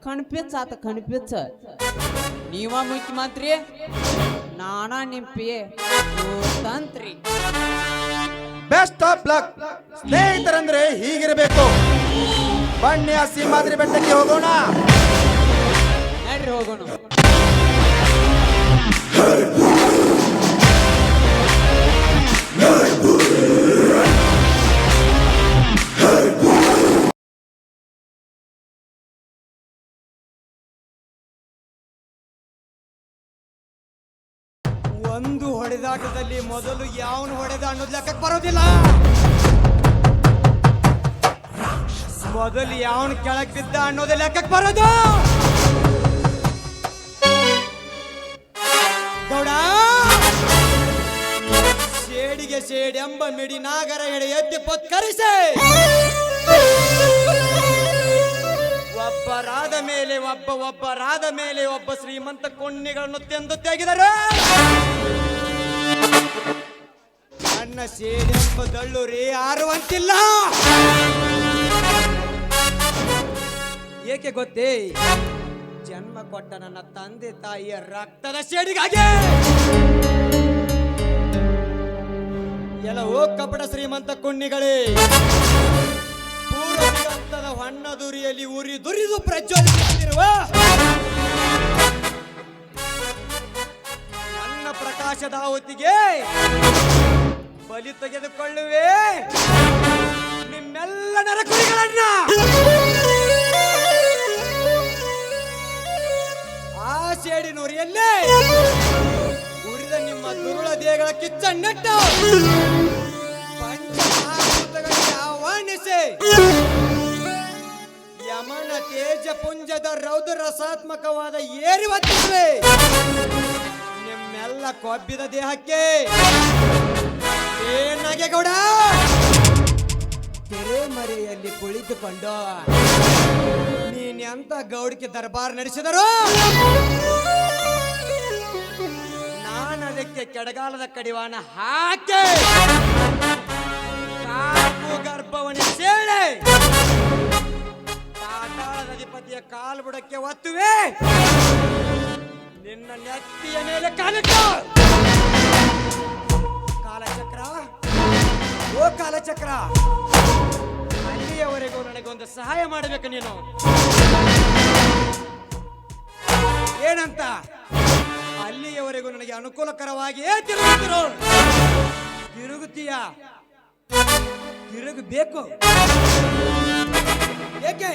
G: ಕಣ್ಪಿಚ್ಚ ಆತ ಕಣ್ಪಿಚ್ಚ. ನೀವ ಮುಖ್ಯಮಂತ್ರಿ, ನಾನ ನಿಮ್ಮ ಪಿಯೆ ತಂತ್ರಿ.
F: Best of luck. ಸ್ನೇಹಿತರಂದ್ರೆ ಹೀಗಿರಬೇಕು. ಬನ್ನಿ ಆ ಸಿಂಹಾದ್ರಿ ಬೆಟ್ಟಕ್ಕೆ ಹೋಗೋಣ.
G: ನಡ್ರಿ ಹೋಗೋಣ.
D: ಒಂದು ಹೊಡೆದಾಟದಲ್ಲಿ ಮೊದಲು ಯಾವನು ಹೊಡೆದ ಅನ್ನೋದು ಲೆಕ್ಕಕ್ಕೆ ಬರೋದಿಲ್ಲ. ಮೊದಲು ಯಾವನು ಕೆಳಗೆ ಬಿದ್ದ ಅನ್ನೋದೇ ಲೆಕ್ಕಕ್ಕೆ ಬರೋದು. ಗೌಡ, ಸೇಡಿಗೆ ಸೇಡೆಂಬ ಮಿಡಿ ನಾಗರ ಎಡೆ ಎತ್ತಿ ಪೊತ್ಕರಿಸೆ. ಒಬ್ಬರಾದ ಮೇಲೆ ಒಬ್ಬರಾದ ಮೇಲೆ ಒಬ್ಬ ಶ್ರೀಮಂತ ಕೊಂಡಿಗಳನ್ನು ತೆಂದು ತೆಗೆದರೆ ನನ್ನ ಸೇಡೆಂಬ ದಳ್ಳುರಿ ಆರುವಂತಿಲ್ಲ. ಏಕೆ ಗೊತ್ತೇ? ಜನ್ಮ ಕೊಟ್ಟ ನನ್ನ ತಂದೆ ತಾಯಿಯ ರಕ್ತದ ಶೇಡಿಗಾಗಿ ಎಲ್ಲವೋ ಕಪಟ ಶ್ರೀಮಂತ ಕುಣ್ಣಿಗಳೇ, ಪೂರ್ವ ದಿಗಂತದ ಹೊನ್ನ ದುರಿಯಲ್ಲಿ ಉರಿ ದುರಿದು ಪ್ರಜ್ವಲಿಸುತ್ತಿರುವ ನನ್ನ ಪ್ರಕಾಶದ ಹೊತ್ತಿಗೆ ಬಲಿ ತೆಗೆದುಕೊಳ್ಳುವೆ ನಿಮ್ಮೆಲ್ಲ ನರಕುರಿಗಳನ್ನ. ಆ ಸೇಡಿ ನುರಿಯಲ್ಲೇ ಉರಿದ ನಿಮ್ಮ ದುರುಳ ದೇಹಗಳ ಕಿಚ್ಚನ್ನೆಟ್ಟು ಪಂಚಮಹಾಭೂತಗಳಿಗೆ ಆಹ್ವಾನಿಸಿ ಯಮನ ತೇಜ ಪುಂಜದ ರೌದ್ರ ರಸಾತ್ಮಕವಾದ ಏರಿ ಒತ್ತಿಸುವೆ ನಿಮ್ಮೆಲ್ಲ ಕೊಬ್ಬಿದ ದೇಹಕ್ಕೆ. ಏನಾಗೆ ಗೌಡ ತೆರೆಮರೆಯಲ್ಲಿ ಕುಳಿತುಕೊಂಡು ನೀನೆಂತ ಗೌಡಿಕೆ ದರ್ಬಾರ್ ನಡೆಸಿದರು ನಾನು ಅದಕ್ಕೆ ಕೆಡಗಾಲದ ಕಡಿವಾಣ ಹಾಕಿ ಕಾಪು ಗರ್ಭವನ್ನು ಸೇಳೆ ಪಾತಾಳದ ಅಧಿಪತಿಯ ಕಾಲು ಬುಡಕ್ಕೆ ಒತ್ತುವೆ ನಿನ್ನ ನೆತ್ತಿಯ ಮೇಲೆ ಕಾಲಿಟ್ಟು. ಕಾಲಚಕ್ರ, ಓ ಕಾಲಚಕ್ರ, ಅಲ್ಲಿಯವರೆಗೂ ನನಗೊಂದು ಸಹಾಯ ಮಾಡಬೇಕು ನೀನು. ಏನಂತ? ಅಲ್ಲಿಯವರೆಗೂ ನನಗೆ ಅನುಕೂಲಕರವಾಗಿಯೇ ತಿರುಗುತ್ತೀಯ, ತಿರುಗಬೇಕು. ಏಕೆ?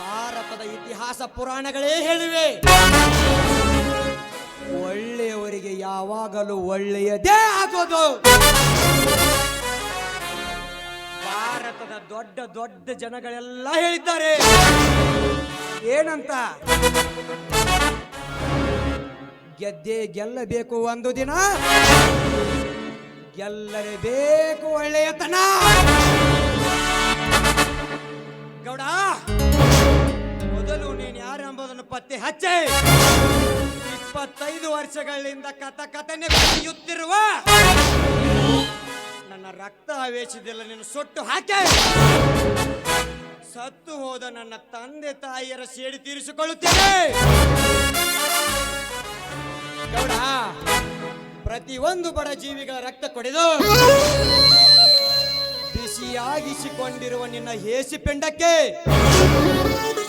D: ಭಾರತದ ಇತಿಹಾಸ ಪುರಾಣಗಳೇ ಹೇಳಿವೆ, ಒಳ್ಳೆಯವರಿಗೆ ಯಾವಾಗಲೂ ಒಳ್ಳೆಯದೇ ಆಗೋದು. ಭಾರತದ ದೊಡ್ಡ ದೊಡ್ಡ ಜನಗಳೆಲ್ಲ ಹೇಳಿದ್ದಾರೆ. ಏನಂತ? ಗೆದ್ದೇ ಗೆಲ್ಲಬೇಕು ಒಂದು ದಿನ, ಗೆಲ್ಲಲೇಬೇಕು ಒಳ್ಳೆಯತನ. ಗೌಡ, ಮೊದಲು ನೀನು ಯಾರೆಂಬುದನ್ನು ಪತ್ತೆ ಹಚ್ಚೆ. 25 ವರ್ಷಗಳಿಂದ ಕಥನೆ ಬೆಳೆಯುತ್ತಿರುವ ನನ್ನ ರಕ್ತ ಆವೇಶದೆಲ್ಲ ನೀನು ಸುಟ್ಟು ಹಾಕಿ ಸತ್ತು ಹೋದ ನನ್ನ ತಂದೆ ತಾಯಿಯರ ಸೇಡಿ ತೀರಿಸಿಕೊಳ್ಳುತ್ತೇನೆ. ಗೌಡ, ಪ್ರತಿಯೊಂದು ಬಡ ಜೀವಿಗಳ ರಕ್ತ ಕೊಡೆದು ಬಿಸಿಯಾಗಿಸಿಕೊಂಡಿರುವ ನಿನ್ನ ಹೇಸಿ ಪಿಂಡಕ್ಕೆ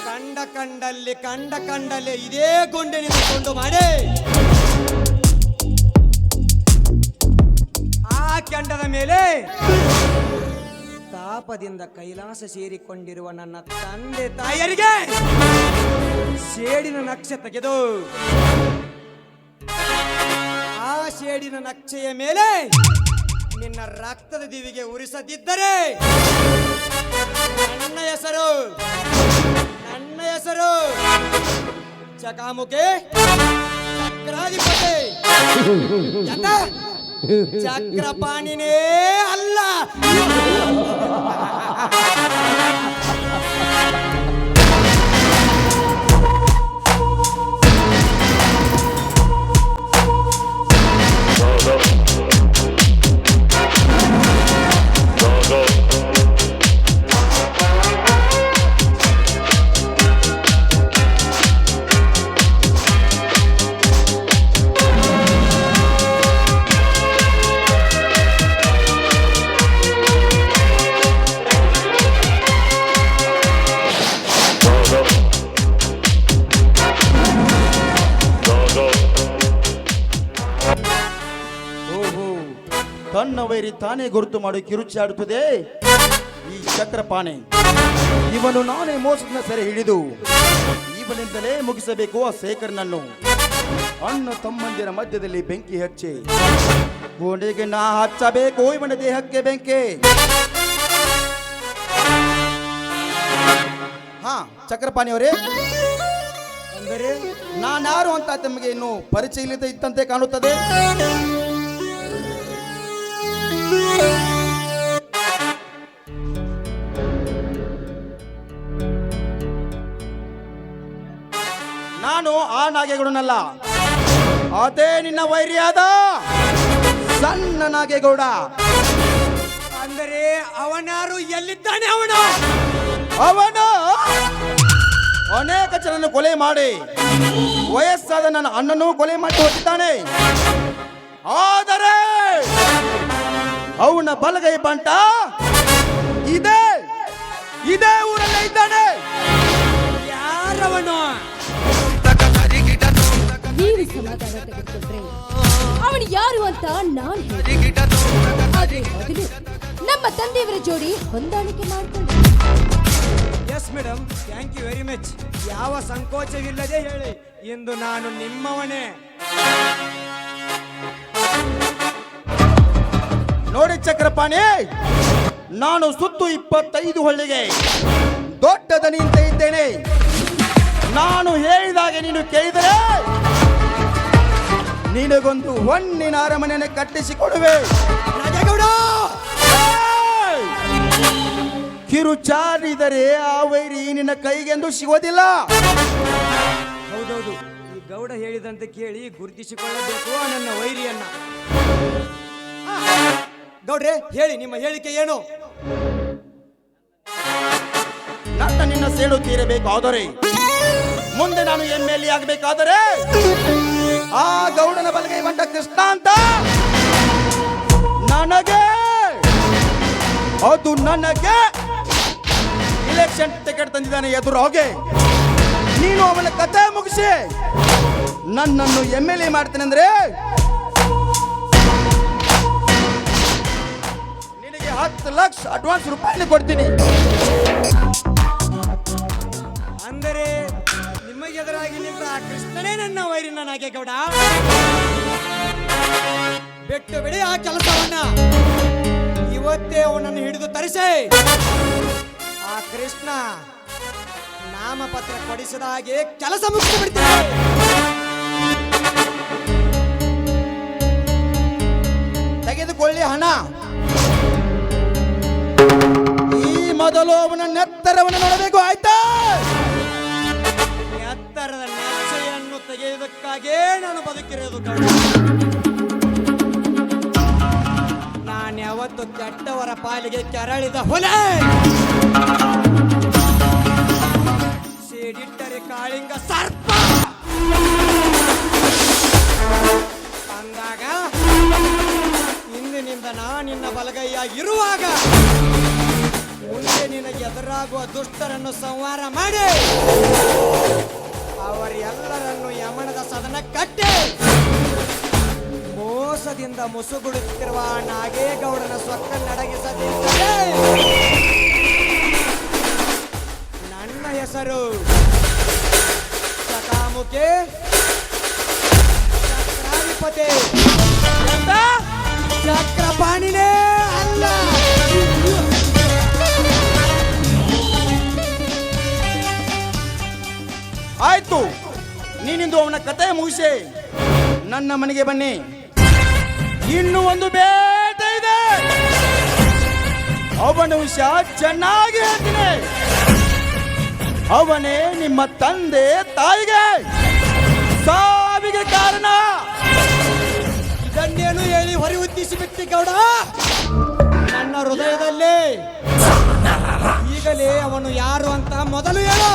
D: ಕಂಡ ಕಂಡಲ್ಲಿ ಇದೇ ಗುಂಡಿನಿಂದ ಕೊಂಡು ಮಾಡಿ ಆ ಕೆಂಡದ ಮೇಲೆ ತಾಪದಿಂದ ಕೈಲಾಸ ಸೇರಿಕೊಂಡಿರುವ ನನ್ನ ತಂದೆ ತಾಯಿಯರಿಗೆ ಸೇಡಿನ ನಕ್ಷೆ ತೆಗೆದು ಆ ಸೇಡಿನ ನಕ್ಷೆಯ ಮೇಲೆ ನಿನ್ನ ರಕ್ತದ ದಿವಿಗೆ ಉರಿಸದಿದ್ದರೆ ನನ್ನ ಹೆಸರು ಚಕಾಮುಖಿ ಚಕ್ರಾಧಿಪತಿ ಚಕ್ರಪಾಣಿನೇ ಅಲ್ಲ.
F: ತನ್ನ ವೈರಿ ತಾನೇ ಗುರುತು ಮಾಡಿ ಕಿರುಚಾಡುತ್ತದೆ ಈ ಚಕ್ರಪಾಣಿ. ಇವನು ನಾನೇ ಮೋಸದ ಸೆರೆ ಹಿಡಿದು ಇವನಿಂದಲೇ ಮುಗಿಸಬೇಕು ಆ ಶೇಖರ್ನನ್ನು. ಅಣ್ಣ ತಮ್ಮಂದಿರ ಮಧ್ಯದಲ್ಲಿ ಬೆಂಕಿ ಹಚ್ಚಿ ಗೋಡೆಗೆ ನಾ ಹಚ್ಚಬೇಕು ಇವನ ದೇಹಕ್ಕೆ ಬೆಂಕಿ. ಹಾ ಚಕ್ರಪಾಣಿ ಅವರೇ, ಅಂದರೆ ನಾನಾರು ಅಂತ ತಮಗೆ ಇನ್ನು ಪರಿಚಯ ಇಲ್ಲದೆ ಇದ್ದಂತೆ ಕಾಣುತ್ತದೆ. ನಾನು ಆ ನಾಗೇಗೌಡನಲ್ಲ, ಅದೇ ನಿನ್ನ ವೈರಿಯಾದ ಸಣ್ಣ ನಾಗೇಗೌಡ.
D: ಅಂದರೆ ಅವನಾರು ಎಲ್ಲಿದ್ದಾನೆ? ಅವನು
F: ಅನೇಕ ಜನರನ್ನು ಕೊಲೆ ಮಾಡಿ ವಯಸ್ಸಾದ ನನ್ನ ಅಣ್ಣನೂ ಕೊಲೆ ಮಾಡಿ ಹೋಗಿದ್ದಾನೆ. ಆದರೆ ಅವನ ಬಲಗೈ ಬಂಟ ಇದೇ ಊರಲ್ಲೇ ಇದ್ದಾನೆ.
G: ಯಾರವನು?
C: ನೀವು ಸಮಾಧಾನ ತೆಗೆದುಕೊಂಡ್ರೆ ಅವನು ಯಾರು ಅಂತ ನಾನು ಹೇಳ್ತೀನಿ. ಆದ್ರೆ ಮೊದಲು ನಮ್ಮ ತಂದೆಯವರ ಜೋಡಿ ಹೊಂದಾಣಿಕೆ ಮಾಡಿಕೊಂಡು
G: yes madam, thank you very much. ಯಾವ ಸಂಕೋಚವಿಲ್ಲದೆ ಹೇಳಿ, ಇಂದು ನಾನು ನಿಮ್ಮವನೇ.
F: ನೋಡಿ ಚಕ್ರಪಾಣಿ, ನಾನು ಸುತ್ತು 25 ಹಳ್ಳಿಗೆ ದೊಡ್ಡ ದನಿಯಿಂದ ಇದ್ದೇನೆ. ನಾನು ಹೇಳಿದಾಗೆ ನೀನು ಕೇಳಿದರೆ ನಿನಗೊಂದು ಹೊನ್ನಿನ ಅರಮನೆಯನ್ನು ಕಟ್ಟಿಸಿಕೊಡುವೆ. ಕಿರುಚಾರಿದರೆ ಆ ವೈರಿ ನಿನ್ನ ಕೈಗೆಂದು ಸಿಗೋದಿಲ್ಲ.
G: ಹೌದೌದು, ಈ ಗೌಡ ಹೇಳಿದಂತೆ ಕೇಳಿ ಗುರುತಿಸಿಕೊಳ್ಳಬೇಕು ನನ್ನ ವೈರಿಯನ್ನ. ಗೌಡ್ರೆ, ಹೇಳಿ, ನಿಮ್ಮ ಹೇಳಿಕೆ ಏನು?
F: ನಿನ್ನ ಸೇಡು ತೀರಬೇಕಾದರೆ, ಮುಂದೆ ನಾನು MLA ಆಗಬೇಕಾದರೆ ಆ ಗೌಡನ ಬಲಗೈ ಬಂಟ ಕೃಷ್ಣ ಅಂತ ನನಗೆ ಇಲೆಕ್ಷನ್ ಟಿಕೆಟ್ ತಂದಿದ್ದಾನೆ ಎದುರು ಹೋಗಿ ನೀನು ಅವನ ಕಥೆ ಮುಗಿಸಿ ನನ್ನನ್ನು MLA ಮಾಡ್ತೇನೆ ಅಂದ್ರೆ ನಿನಗೆ 10 ಲಕ್ಷ ಅಡ್ವಾನ್ಸ್ ರೂಪಾಯಿ ಕೊಡ್ತೀನಿ.
G: ಅಂದರೆ ನಿಮಗೆ ಎದುರಾಗಿ ನಿಂತ ಆ ಕೃಷ್ಣನೇ ನನ್ನ ವೈರಿನ ನಾಗೇಗೌಡ. ಬಿಟ್ಟು ಬಿಡಿ ಆ ಕೆಲಸವನ್ನ. ಇವತ್ತೇ ಅವನನ್ನು ಹಿಡಿದು ತರಿಸಿ ಆ ಕೃಷ್ಣ ನಾಮಪತ್ರ ಕೊಡಿಸಿದ ಹಾಗೆ ಕೆಲಸ ಮುಗಿಸಿ ಬಿಡ್ತೇನೆ.
F: ತೆಗೆದುಕೊಳ್ಳಿ ಹಣ. ಈ ಮೊದಲು ಅವನ ನೆತ್ತರವನ್ನು ನೋಡಬೇಕು, ಆಯ್ತಾ?
G: ಎತ್ತರದ ನೆಚ್ಚೆಯನ್ನು ತೆಗೆಯುವುದಕ್ಕಾಗೇ ನಾನು ಬದುಕಿರೋದು. ನಾನು ಯಾವತ್ತು ಕೆಟ್ಟವರ ಪಾಲಿಗೆ ಕೆರಳಿದ ಹೊಲೆ, ಸೇಡಿಟ್ಟರೆ ಕಾಳಿಂಗ ಸರ್ಪ ಅಂದಾಗ ಇಂದಿನಿಂದ ನಿನ್ನ ಬಲಗೈಯಾಗಿರುವಾಗ ಮುಂದೆ ನಿನಗೆ ಎದುರಾಗುವ ದುಷ್ಟರನ್ನು ಸಂಹಾರ ಮಾಡಿ ಅವರೆಲ್ಲರನ್ನು ಯಮನದ ಸದನ ಕಟ್ಟಿ ಮೋಸದಿಂದ ಮುಸುಗುಡುತ್ತಿರುವ ನಾಗೇಗೌಡನ ಸೊಕ್ಕನ್ನಡಗಿಸದಿದ್ದರೆ ನನ್ನ ಹೆಸರು ಚಕಾಮುಖಿ ಚಕ್ರಾಧಿಪತಿ ಚಕ್ರಪಾಣಿನೇ ಅಲ್ಲ.
F: ಆಯ್ತು, ನೀನಿಂದು ಅವನ ಕತೆ ಮುಗಿಸಿ ನನ್ನ ಮನೆಗೆ ಬನ್ನಿ. ಇನ್ನು ಒಂದು ಬೇಟೆ ಇದೆ, ಅವನ ವಿಷಯ ಚೆನ್ನಾಗಿ ಹೇಳ್ತೀನಿ. ಅವನೇ ನಿಮ್ಮ ತಂದೆ ತಾಯಿಗೆ ಸಾವಿಗೆ ಕಾರಣ.
G: ಇದನ್ನೇನು ಹೇಳಿ ಹೊರಿ ಉದ್ದಿಸಿ ಬಿಟ್ಟಿ ಗೌಡ. ನನ್ನ ಹೃದಯದಲ್ಲಿ ಈಗಲೇ ಅವನು ಯಾರು ಅಂತ ಮೊದಲು ಹೇಳು.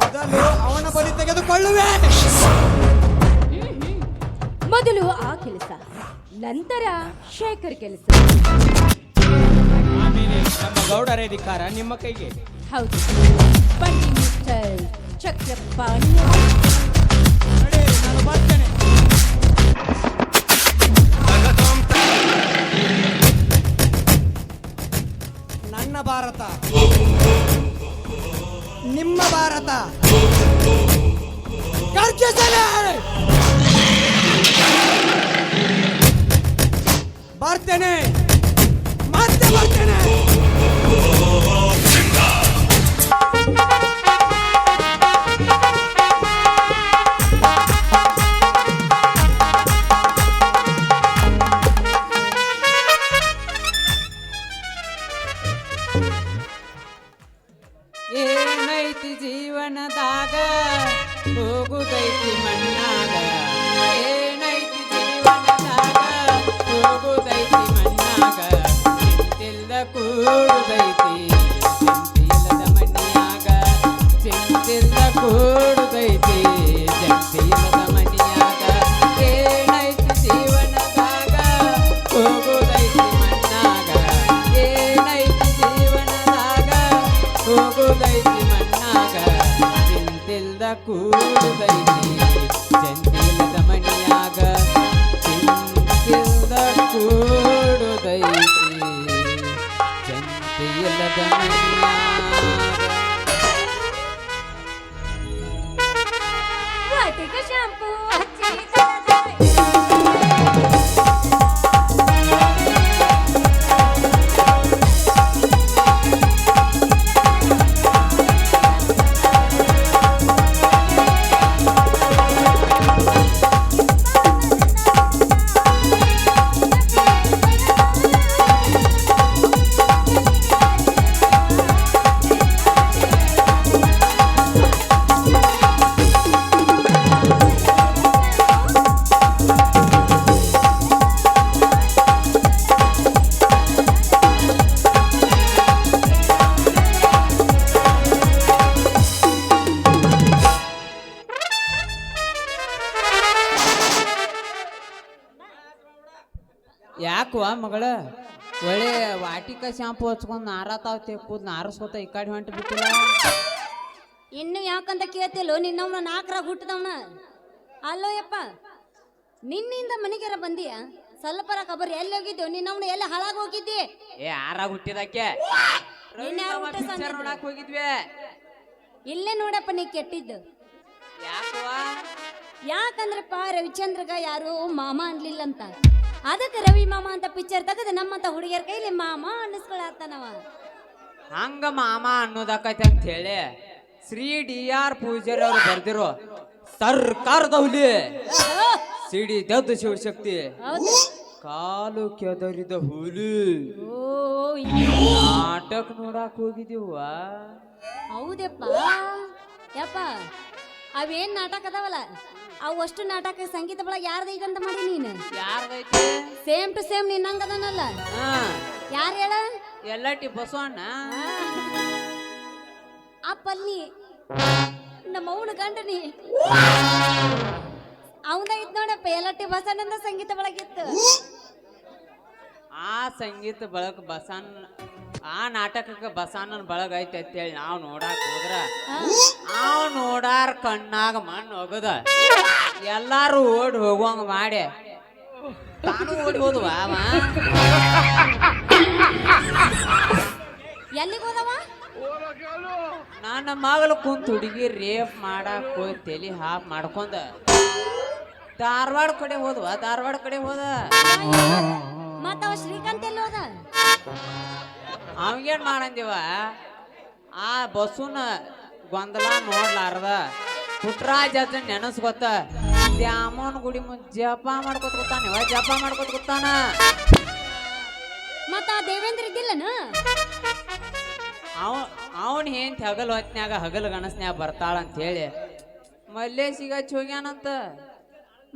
G: ಮೊದಲು ಅವನ ಬಲಿ ತೆಗೆದುಕೊಳ್ಳುವೆ.
C: ಮೊದಲು ಆ ಕೆಲಸ, ನಂತರ ಶೇಖರ್ ಕೆಲಸ.
B: ಆಮೇಲೆ ನಮ್ಮ ಗೌಡರ ಅಧಿಕಾರ ನಿಮ್ಮ ಕೈಗೆ.
C: ಹೌದು, ಬನ್ನಿ ಮಿಸ್ಟರ್ ಚಕ್ರಪಾಣಿ.
G: ನಡಿ, ನಾನು ಬರ್ತೇನೆ. ನನ್ನ ಭಾರತ, ನಿಮ್ಮ ಭಾರತ ಗರ್ಜಿಸಲಿ. ಬರ್ತೇನೆ, ಮತ್ತೆ ಬರ್ತೇನೆ.
H: ಏನೈತಿ ಜೀವನದಾಗ ಹೋಗುದೈತಿ ಮಣ್ಣಾಗ, ಏನೈತಿ ಜೀವನದಾಗ ಹೋಗುದೈತಿ ಮಣ್ಣಾಗ, ಚಿಂತಿಲ್ದ ಕೂಡುದೈತಿ ಚಿಂತಿಲ್ಲದ ಮಣ್ಣಿಯಾಗ, ಚಿಂತ ಕೂಡುದೈತಿ ಚಂದಿಲ್ಲದ ಮನಿಯಾಗ ಚಿಂತಿಲ್ದ ಕೂಡುದೈತಿ ಚಂದಿಲ್ಲದ ಮನಿಯಾಗ
C: ವಾಟಿಕ ಶಾಂಪೂ ಹಚ್ಚಿ
H: ಯಾಕವ ಮಗಳ ಒಳ್ಳೆ ವಾಟಿಕ ಶಾಂಪು ಹಚ್ಕೊಂಡು ನಾರತಾವ್ ತೆಕ್ಕೂದ್ ನಾರಸ್ಕೊತ ಈ ಕಡೆ ಹೊಂಟು ಬಿಟ್ಟಿಲ್ಲ
C: ಇನ್ನು ಯಾಕಂತ ಕೇಳ್ತಿಲ್ಲೋ ನಿನ್ನವನ ನಾಲ್ಕರಾಗ ಹುಟ್ಟಿದವನ ಅಲ್ಲೋ ಯಪ್ಪ ನಿನ್ನಿಂದ ಮನೆಗೆರ ಬಂದಿಯ ಸ್ವಲ್ಪರ ಖಬರ್ ಎಲ್ಲಿ ಹೋಗಿದ್ದೆವು ನಿನ್ನವನ ಎಲ್ಲ ಹಾಳಾಗಿ ಹೋಗಿದ್ದಿ
H: ಏ ಆರಾಗ ಹುಟ್ಟಿದಕ್ಕೆ
C: ನಿನ್ನೆ ಯಾರ್ ಊಟ
H: ಪಿಕ್ಚರ್
C: ಸಂದಿದ್ದು?
H: ನೋಡಕ್ ಹೋಗಿದ್ವಿ
C: ಇಲ್ಲೇ ನೋಡಪ್ಪ ನೀ ಕೆಟ್ಟಿದ್ದು
H: ಯಾಕವ
C: ಯಾಕಂದ್ರಪ್ಪ ರವಿಚಂದ್ರಗ ಯಾರು ಮಾಮ ಅನ್ಲಿಲ್ಲ ಅಂತ ಅದಕ್ಕೆ ರವಿ ಮಾಮ ಅಂತ ಪಿಕ್ಚರ್ ತೆಗೆದು ನಮ್ಮಂತ ಹುಡುಗಿಯರ ಕೈಲಿ ಮಾಮ ಅನ್ನಿಸ್ಕೊಳತ್ತಾನವ
H: ಹಂಗ ಮಾಮ ಅನ್ನೋದಾಕೈತೆ ಅಂತ ಹೇಳಿ ಶ್ರೀ ಡಿ.ಆರ್. ಪೂಜಾರಿ ಅವ್ರು ಬರ್ದಿರೋ ಸರ್ಕಾರದ ಹುಲಿ ಸಿಡಿ ದದ್ದು ಶಿವಶಕ್ತಿ
C: ಹೌದು
H: ಕಾಲು ಕೆದರಿದ ಹುಲಿ
C: ಓ
H: ನಾಟಕ ನೋಡಕ್ ಹೋಗಿದೀವ
C: ಹೌದಪ್ಪ ಯಪ್ಪ ಅವೇನ್ ನಾಟಕ ಅದಾವಲ್ಲ ಅವು ಅಷ್ಟು ನಾಟಕ ಸಂಗೀತ ಬಳಗ ಯಾರ್ದೈತೆ ಅಂತ ಮಾಡಿ ನೀನು
H: ಯಾರ್ದೈತಿ
C: ಸೇಮ್ ಟು ಸೇಮ್ ನಿನ್ನಂಗದನಲ್ಲ
H: ಹಾ
C: ಯಾರು ಹೇಳ
H: ಎಲ್ಲಟಿ ಬಸವಣ್ಣ
C: ಆ ಪಲ್ಲಿ ನಮ್ಮ ಅವನ ಗಂಡನಿ ಅವನ ಇದ್ ನೋಡಪ್ಪ ಎಲ್ಲಟ್ಟಿ ಬಸಣ್ಣಂದ ಸಂಗೀತ ಬಳಗಿತ್ತು
H: ಆ ಸಂಗೀತ ಬಳಗ ಬಸಣ್ಣ ಆ ನಾಟಕಕ್ಕೆ ಬಸಣ್ಣನ ಬಳಗ ಐತೆ ಅಂತೇಳಿ ನಾವು ನೋಡಾಕ್ ಹೋದ್ರ ಅವ್ ನೋಡಾರ ಕಣ್ಣಾಗ ಮಣ್ಣು ಹೋಗದ ಎಲ್ಲಾರು ಓಡಿ ಹೋಗುವಂಗ ಮಾಡಿ ತಾನು ಓಡಿ ಹೋದ್ವ ಅವ
C: ಎಲ್ಲಿಗೆ ಹೋದವ
H: ನನ್ನ ಮಗಳು ಕುಂತ ಹುಡುಗಿ ರೇಪ್ ಮಾಡಕ್ ಹೋಗಿ ತಲಿ ಹಾಪ್ ಮಾಡ್ಕೊಂಡ ಧಾರವಾಡ ಕಡೆ ಹೋದ್ವ ಧಾರವಾಡ ಕಡೆ ಹೋದ
C: ಮತ್ತ ಅವ ಶ್ರೀಕಾಂತ್ ಎಲ್ಲಿ ಹೋದ
H: ಅವಂಗೇನ್ ಮಾಡಂದಿವ ಆ ಬಸ್ಸುನ ಗೊಂದಲ ನೋಡ್ಲಾರ್ದ ಪುಟ್ರಾಜ್ ಅದ ನೆನಸ್ಕೊತ ದ್ಯಾಮೋನ್ ಗುಡಿ ಮುಂದೆ ಜಪ ಮಾಡ್ಕೊತ ಕೂತಾನ ಜಪ ಮಾಡ್ಕೊತ ಕೂತಾನ
C: ಮತ್ತ ಆ ದೇವೇಂದ್ರ ಇದ್ದಿಲ್ಲನ
H: ಅವನ್ ಏನ್ ಹಗಲ್ ಹೊತ್ನ್ಯಾಗ ಹಗಲ್ ಗಣಸ್ನ್ಯಾಗ ಬರ್ತಾಳ ಅಂತ ಹೇಳಿ ಮಲ್ಲೇಶಿಗ ಹೋಗ್ಯಾನಂತ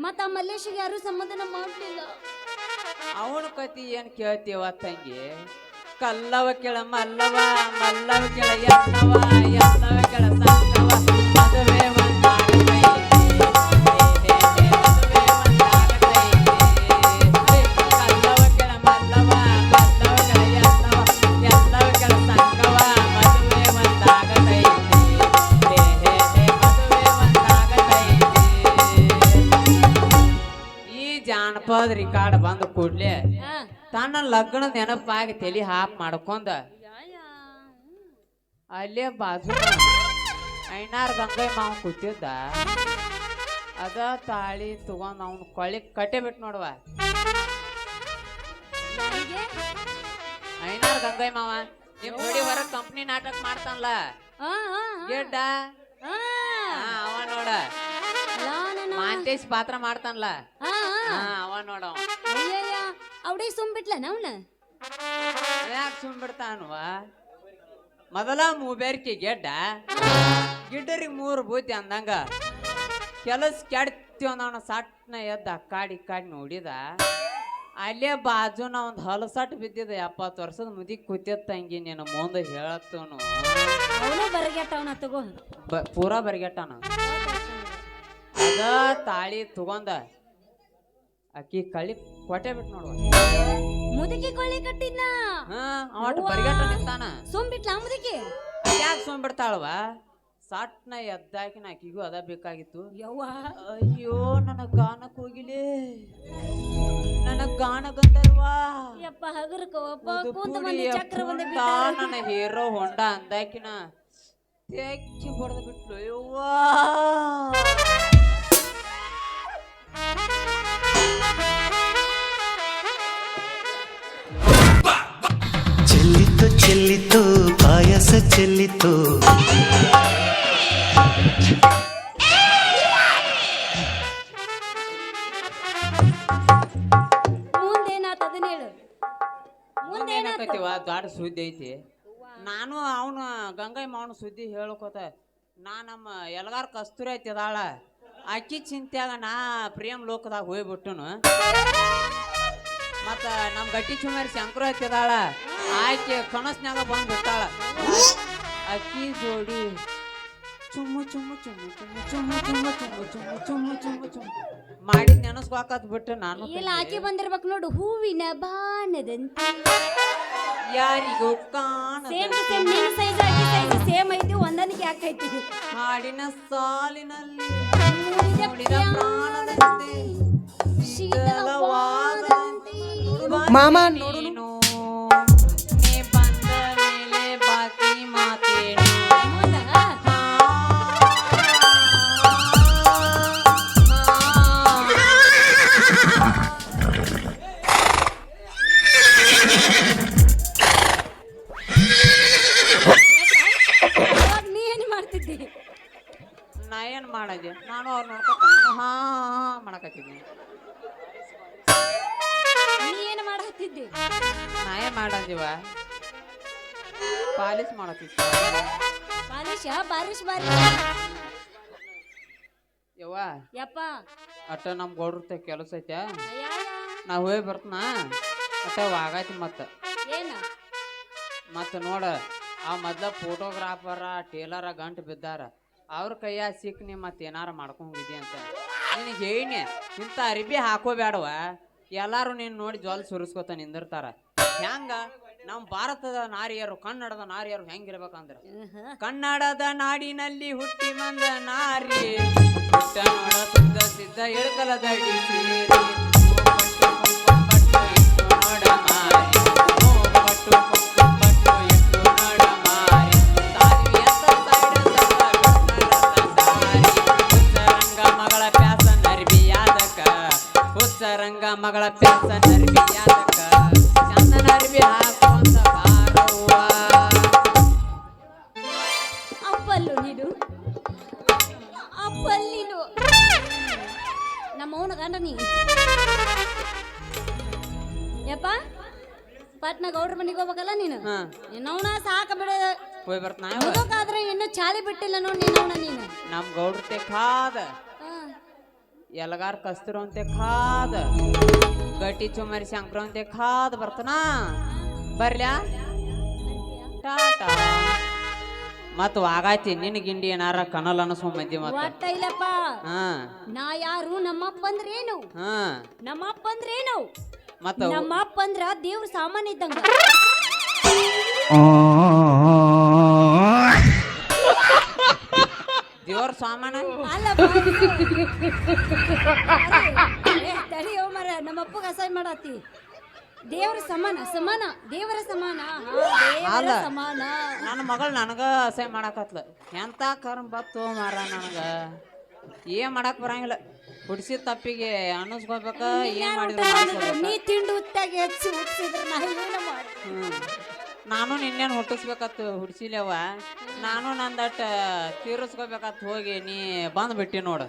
C: ಮತ್ತ ಆ ಮಲ್ಲೇಶಿಗೆ ಯಾರು ಸಂಬಂಧನ ಮಾಡ್ಲಿಲ್ಲ
H: ಅವನ ಕತಿ ಏನ್ ಕೇಳ್ತೀವ ತಂಗಿ ಕಲ್ಲವ ಕೆಳ ಮಲ್ಲವ ಮಲ್ಲವ ಕೆಳ ಎನ್ನವ ಎನ್ನವ ಕೆಳ ಸಂಗವ ಮದುವೆ ಒಂದಾಗತೈತಿ ಮದುವೆ ಒಂದಾಗತೈತಿ ಕಲ್ಲವ ಕೆಳ ಮಲ್ಲವ ಮಲ್ಲವ ಕೆಳ ಎನ್ನವ ಎನ್ನವ ಕೆಳ ಸಂಗವ ಮದುವೆ ಒಂದಾಗತೈತಿ ಮದುವೆ ಒಂದಾಗತೈತಿ ಈ ಜಾನಪದ ರಿಕಾರ್ಡ್ ಬಂದ ಕೂಡ್ಲೆ ತನ್ನ ಲಗ್ನದ ನೆನಪಾಗಿ ತಲಿ ಹಾಪ್ ಮಾಡ್ಕೊಂಡ ಅಲ್ಲೇ ಬಾಜು ಐನಾರ್ ಗಂಗೈ ಮಾವ ಕೂತಿದ್ದ ಅದ ತಾಳಿ ತಗೊಂಡ್ ಅವ್ನ ಕೊಳ್ಳಿ ಕಟ್ಟೆ ಬಿಟ್ಟು ನೋಡುವ ಐನಾರ್ ಗಂಗೈ ಮಾವ ನಿಮ್ ನೋಡಿ ಹೊರಗ್ ಕಂಪ್ನಿ ನಾಟಕ ಮಾಡ್ತಾನಲ್ಲ ಗೆಡ್ಡ ಅವ ನೋಡ ಮಾಂತೇಶ್ ಪಾತ್ರ ಮಾಡ್ತಾನಲ್ಲ ಅವ ನೋಡ
C: ಅವಡೇ ಸುಮ್ಬಿಟ್ಲ ಅವನ
H: ಯಾಕೆ ಸುಮ್ಬಿಡ್ತಾನವ ಮೊದಲ ಮೂಬೇರ್ಕಿ ಗೆಡ್ಡ ಗಿಡ್ಡರಿಗೆ 3 ಬೂತಿ ಅಂದಂಗ ಕೆಲಸ ಕೆಡ್ತೀವ ಅವನ ಸಟ್ನ ಎದ್ದ ಕಾಡಿ ನೋಡಿದ ಅಲ್ಲೇ ಬಾಜುನ ಒಂದು ಹಲಸಟ್ ಬಿದ್ದಿದ 70 ವರ್ಷದ ಮುದಿ ಕೂತಿದ್ದ ತಂಗಿ ನೀನು ಮುಂದೆ ಹೇಳತ್ತವನು
C: ಅವನು ಬರಗೆಟ್ಟವನ ತಗೋ
H: ಪೂರಾ ಬರಿಗೆಟ್ಟನ ಅದ ತಾಳಿ ತಗೊಂಡ ಅಕ್ಕಿ ಕಳಿ ಕೊಟ್ಟೆ ಬಿಟ್ಟು ನೋಡುವ
C: ಮುದುಕಿ ಕೊಳ್ಳಿ ಕಟ್ಟಿದ್ನ
H: ಅವಟ್ಟು ಬರಿಗೆಟ್ಟ ನಿಂತಾನ
C: ಸುಮ್ಬಿಟ್ಲ ಮುದುಕಿ
H: ಯಾಕೆ ಸುಮ್ ಬಿಡ್ತಾಳವ ಸಾಟ್ನ ಎದ್ದಾಕಿನ ಆಕಿಗೂ ಅದ ಬೇಕಾಗಿತ್ತು.
C: ಯವ್ವ
H: ಅಯ್ಯೋ ನನ್ನ ಗಾನಕ್ ಹೋಗಿಲೇ, ನನ್ನ ಗಾನ ಗಂಧರ್ವಾ
C: ಯಪ್ಪ ಹಗರಕ ಒಬ್ಬ
H: ಅದು
C: ಕುಂತ
H: ಪುಡಿ
C: ಮಂದಿ ಚಕ್ರ ಒಂದೇ
H: ಪುಂಡ
C: ಬಿದ್ದಾರ.
H: ನನ್ನ ಹೀರೋ ಹೊಂಡ ಅಂದಾಕಿನ ತೆಕ್ಕಿ ಹೊಡೆದು ಬಿಟ್ಲು. ಯವ್ವಾ
I: ಚೆಲ್ಲಿತು ಚೆಲ್ಲಿತು ಪಾಯಸ ಚೆಲ್ಲಿತು
C: ಮುಂದೇನಾತ ಅದನ್ನ ಹೇಳು. ಮುಂದೇನಾತ
H: ಮುಂದೇನಾಕೈತಿವ ದೊಡ್ಡ ಸುದ್ದಿ ಐತಿ. ನಾನು ಅವನ ಗಂಗೈ ಮಾವನ ಸುದ್ದಿ ಹೇಳ್ಕೋತ ನಾ ನಮ್ಮ ಎಲ್ಗಾರ ಕಸ್ತೂರಿ ಐತಿ ಅದಾಳ ಅಕ್ಕಿ ಚಿಂತ್ಯಾಗ ನಾ ಪ್ರೇಮ್ ಲೋಕದಾಗ ಹೋಗ್ಬಿಟ್ಟನು. ಮತ್ತ ನಮ್ಮ ಗಟ್ಟಿ ಚುಮಾರಿ ಶಂಕರ ಐತಿದಾಳ ಆಕೆ ಕನಸ್ನ್ಯಾಗ ಬಂದ್ ಬಿಟ್ಟಾಳ. ಅಕ್ಕಿ ಜೋಡಿ ಚುಮ್ಮು ಚುಮ್ಮು ಚುಮ್ಮು ಚುಮ್ಮು ಚುಮ್ಮು ಚುಮ್ಮು ಚುಮ್ಮು ಚುಮ್ಮು ಚುಮ್ಮು ಚುಮ್ಮು ಚುಮ್ಮು ಮಾಡಿದ್ ನೆನಸ್ಕೊಳಕತ್ ಬಿಟ್ಟು ನಾನು
C: ಇಲ್ಲ ಆಕಿ ಬಂದಿರ್ಬೇಕು ನೋಡು ಹೂವಿನ ಬಾಣದಂತೆ.
H: ಯಾರಿಗೂ
C: ಸೇಮ್ ಟು
H: ಕಾಣ
C: ಸೇಮ್ ನಿನ್ನ ಸೈಜ್ ಆಕಿ ಸೈಜ್ ಸೇಮ್ ಐತಿ ಒಂದನಿಗೆ ಯಾಕೈತಿ
H: ಹಾಡಿನ ಸಾಲಿನಲ್ಲಿ
C: ಮೂಡಿದ
H: ನುಡಿದ ಪ್ರಾಣದಂತೆ
C: ಶೀತಲವಾದಂತೆ.
H: ಮಾಮ ನೀನು ನೀ ಬಂದ ಮೇಲೆ ಬಾಕಿ ಮಾತೇನು.
C: ಹೌದಾ? ಅವಾಗ ನೀ ಏನ್ ಮಾಡ್ತಿದ್ದಿ?
H: ನಾ ಏನ್ ಮಾಡದೆ ನಾನು ಅವ್ರು ನೋಡ್ಕೊತ ಹಾ ಮಾಡಕತ್ತಿದ್ನಿ.
C: ನೀ ಏನ್ ಮಾಡತ್ತಿದ್ದಿ?
H: ನಾ ಏನ್ ಮಾಡದಿವ ಪಾಲಿಸ್ ಮಾಡತ್ತಿದ್ದೆ.
C: ಬಾರಿಶ ಬಾರಿಶ್ ಬಾರಿಶ್
H: ಯವ್ವ
C: ಯಪ್ಪ
H: ಅಟ್ಟ ನಮ್ ಗೌಡ್ರತ ಕೆಲಸ ಐತೆ
C: ಅಯ್ಯ
H: ನಾ ಹೋಗಿ ಬರ್ತನ ಅಟ್ಟ ವಾಗಾಯ್ತಿ
C: ಏನ
H: ಮತ್ತ ನೋಡ ಆ ಮೊದ್ಲ ಫೋಟೋಗ್ರಾಫರ ಟೇಲರ ಗಂಟು ಬಿದ್ದಾರ ಅವ್ರ ಕೈಯ ಸಿಕ್ ನೀ ಮತ್ತೆ ಏನಾರ ಮಾಡ್ಕೊಂಗಿದಿ ಅಂತ ನಿನಗೆ ಹೇಳಿನಿ. ಇಂಥ ಅರಿಬಿ ಹಾಕೋಬೇಡವ ಎಲ್ಲಾರು ನೀನ್ ನೋಡಿ ಜ್ವಾಲ ಸುರಿಸ್ಕೊತ ನಿಂದಿರ್ತಾರ. ಹೆಂಗ ನಮ್ಮ ಭಾರತದ ನಾರಿಯರು ಕನ್ನಡದ ನಾರಿಯರು ಹೆಂಗಿರ್ಬೇಕಂದ್ರ ಕನ್ನಡದ ನಾಡಿನಲ್ಲಿ ಹುಟ್ಟಿ ಬಂದ ನಾರಿ ಹುಟ್ಟ ನೋಡ ಸುದ್ದ ಸಿದ್ಧ ಎಳ್ಕಲದಡಿ ಸೇರಿ ಪಟ್ಟು ಇಟ್ಟು ನೋಡ ಮಾರಿ ಪಟ್ಟು ಇಟ್ಟು ನೋಡ ಮಾರಿ ಸಾಧ್ವಿ ಅಂತ ಹುಚ್ಚರಂಗ ಮಗಳ ಪ್ಯಾಸ ನರ್ಬಿಯಾದಕ ಹುಚ್ಚರಂಗ ಮಗಳ ಪ್ಯಾಸ ನರ್ಬಿಯಾದಕ ಚಂದನ ಅರ್ಬಿ ಹಾಕುವಂತ ಬಾರವ್ವ.
C: ಅಪ್ಪಲ್ಲು ನೀನು ಅಪ್ಪಲ್ಲಿನು ನಮ್ಮ ಅವನ ಗಂಡ ನೀ ಯಪ್ಪ ಪಟ್ನ ಗೌಡ್ರ ಮನೆಗೆ ಹೋಗ್ಬೇಕಲ್ಲ ನೀನು
H: ಹಾ
C: ನಿನ್ನವನ ಸಾಕ ಬಿಡ
H: ಹೋಗಿ ಬರ್ತಾನ
C: ಮುದಕಾದ್ರೆ ಇನ್ನು ಚಾಳಿ ಬಿಟ್ಟಿಲ್ಲ ನೋಡಿ ನಿನ್ನವನ ನೀನು
H: ನಮ್ ಗೌಡ್ರತೆ ಖಾದ
C: ಹಾ.
H: ಎಲ್ಗಾರ್ ಕಸ್ತೂರು ಅಂತೆ ಖಾದ ಗಟ್ಟಿ ಚುಮಾರಿ ಶಂಕರ ಅಂತೆ ಖಾದ ಬರ್ತಾನ ಬರ್ಲ್ಯಾ ಟಾಟಾ ಮತ್ ವಾಗಾಯ್ತಿ ನಿನ್ ಗಿಂಡಿ ಏನಾರ ಕನಲ್ ಅನಸ್ಕೊಂಡ್ ಬಂದಿ ಮತ್ತ
C: ಒಟ್ಟ ಇಲ್ಲಪ್ಪ
H: ಹಾ
C: ನಾ ಯಾರು ನಮ್ಮಪ್ಪ ಅಂದ್ರೇನು
H: ಹಾ
C: ನಮ್ಮಪ್ಪ ಅಂದ್ರೇನು
H: ಮತ್ತ
C: ನಮ್ಮಪ್ಪ ಅಂದ್ರ ದೇವ್ರ ಸಾಮಾನ್ ಇದ್ದಂಗ
H: ದೇವ್ರ ಸಾಮಾನ
C: ಅಲ್ಲ ತಡಿಯೋ ಮರ ನಮ್ಮಪ್ಪಗ ಅಸಹ್ಯ ಮಾಡತ್ತಿ ದೇವ್ರ ಸಮಾನ ಸಮಾನ ದೇವರ ಸಮಾನ ದೇವರ
H: ಅಲ್ಲ.
C: ಸಮಾನ
H: ನನ್ನ ಮಗಳು ನನಗ ಅಸಹ್ಯ ಮಾಡಾಕತ್ಲ ಎಂತ ಕರ್ಮ ಬತ್ತು ಮಾರ ನನಗ ಏನ್ ಮಾಡಕ್ ಬರಂಗಿಲ್ಲ ಹುಡ್ಸಿದ ತಪ್ಪಿಗೆ ಅನ್ನಿಸ್ಕೋಬೇಕ ಏನ್ ಮಾಡಿದ್ರು
C: ನೀ ತಿಂಡಿ ಉತ್ತಾಗಿ ಹೆಚ್ಚಿ ಹುಟ್ಟಿಸಿದ್ರ ನಾ ಏನು ಮಾಡಿ
H: ನಾನು ನಿನ್ನೇನು ಹುಟ್ಟಿಸ್ಬೇಕತ್ತು ಹುಡ್ಸಿಲ್ಲವ ನಾನು ನಂದಟ್ಟ ತೀರಿಸ್ಕೋಬೇಕತ್ ಹೋಗಿ ನೀ ಬಂದ್ಬಿಟ್ಟಿ ನೋಡು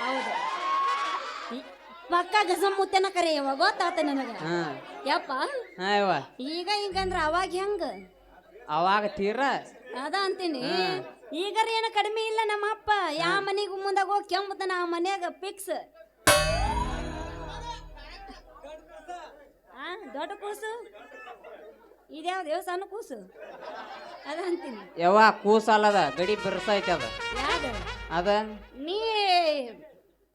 C: ಹೌದು ಪಕ್ಕ ಗಸಮುತ್ತನ ಕರೆಯವ ಗೊತ್ತಾತ ನನಗ
H: ಹಾ
C: ಯಪ್ಪ
H: ಹಾಯವ್ವ
C: ಈಗ ಹಿಂಗಂದ್ರ ಅವಾಗ ಹೆಂಗ
H: ಅವಾಗ ತೀರ
C: ಅದ ಅಂತೀನಿ ಈಗರ ಏನು ಕಡಿಮೆ ಇಲ್ಲ ನಮ್ಮ ಅಪ್ಪ ಯಾವ ಮನೆಗೂ ಮುಂದಾಗ ಹೋಗಿ ಕೆಂಬುತ್ತಾನ ಆ ಮನ್ಯಾಗ ಫಿಕ್ಸ್ ದೊಡ್ಡ ಕೂಸು ಇದ್ಯಾವ್ದು ಸಣ್ಣ ಕೂಸು ಅದ ಅಂತೀನಿ
H: ಯವ್ವ ಕೂಸಲ್ಲದ ಗಡಿ ಬಿರ್ಸೈತಿ ಅದ
C: ಯಾವ್ದು
H: ಅದ
C: ನೀ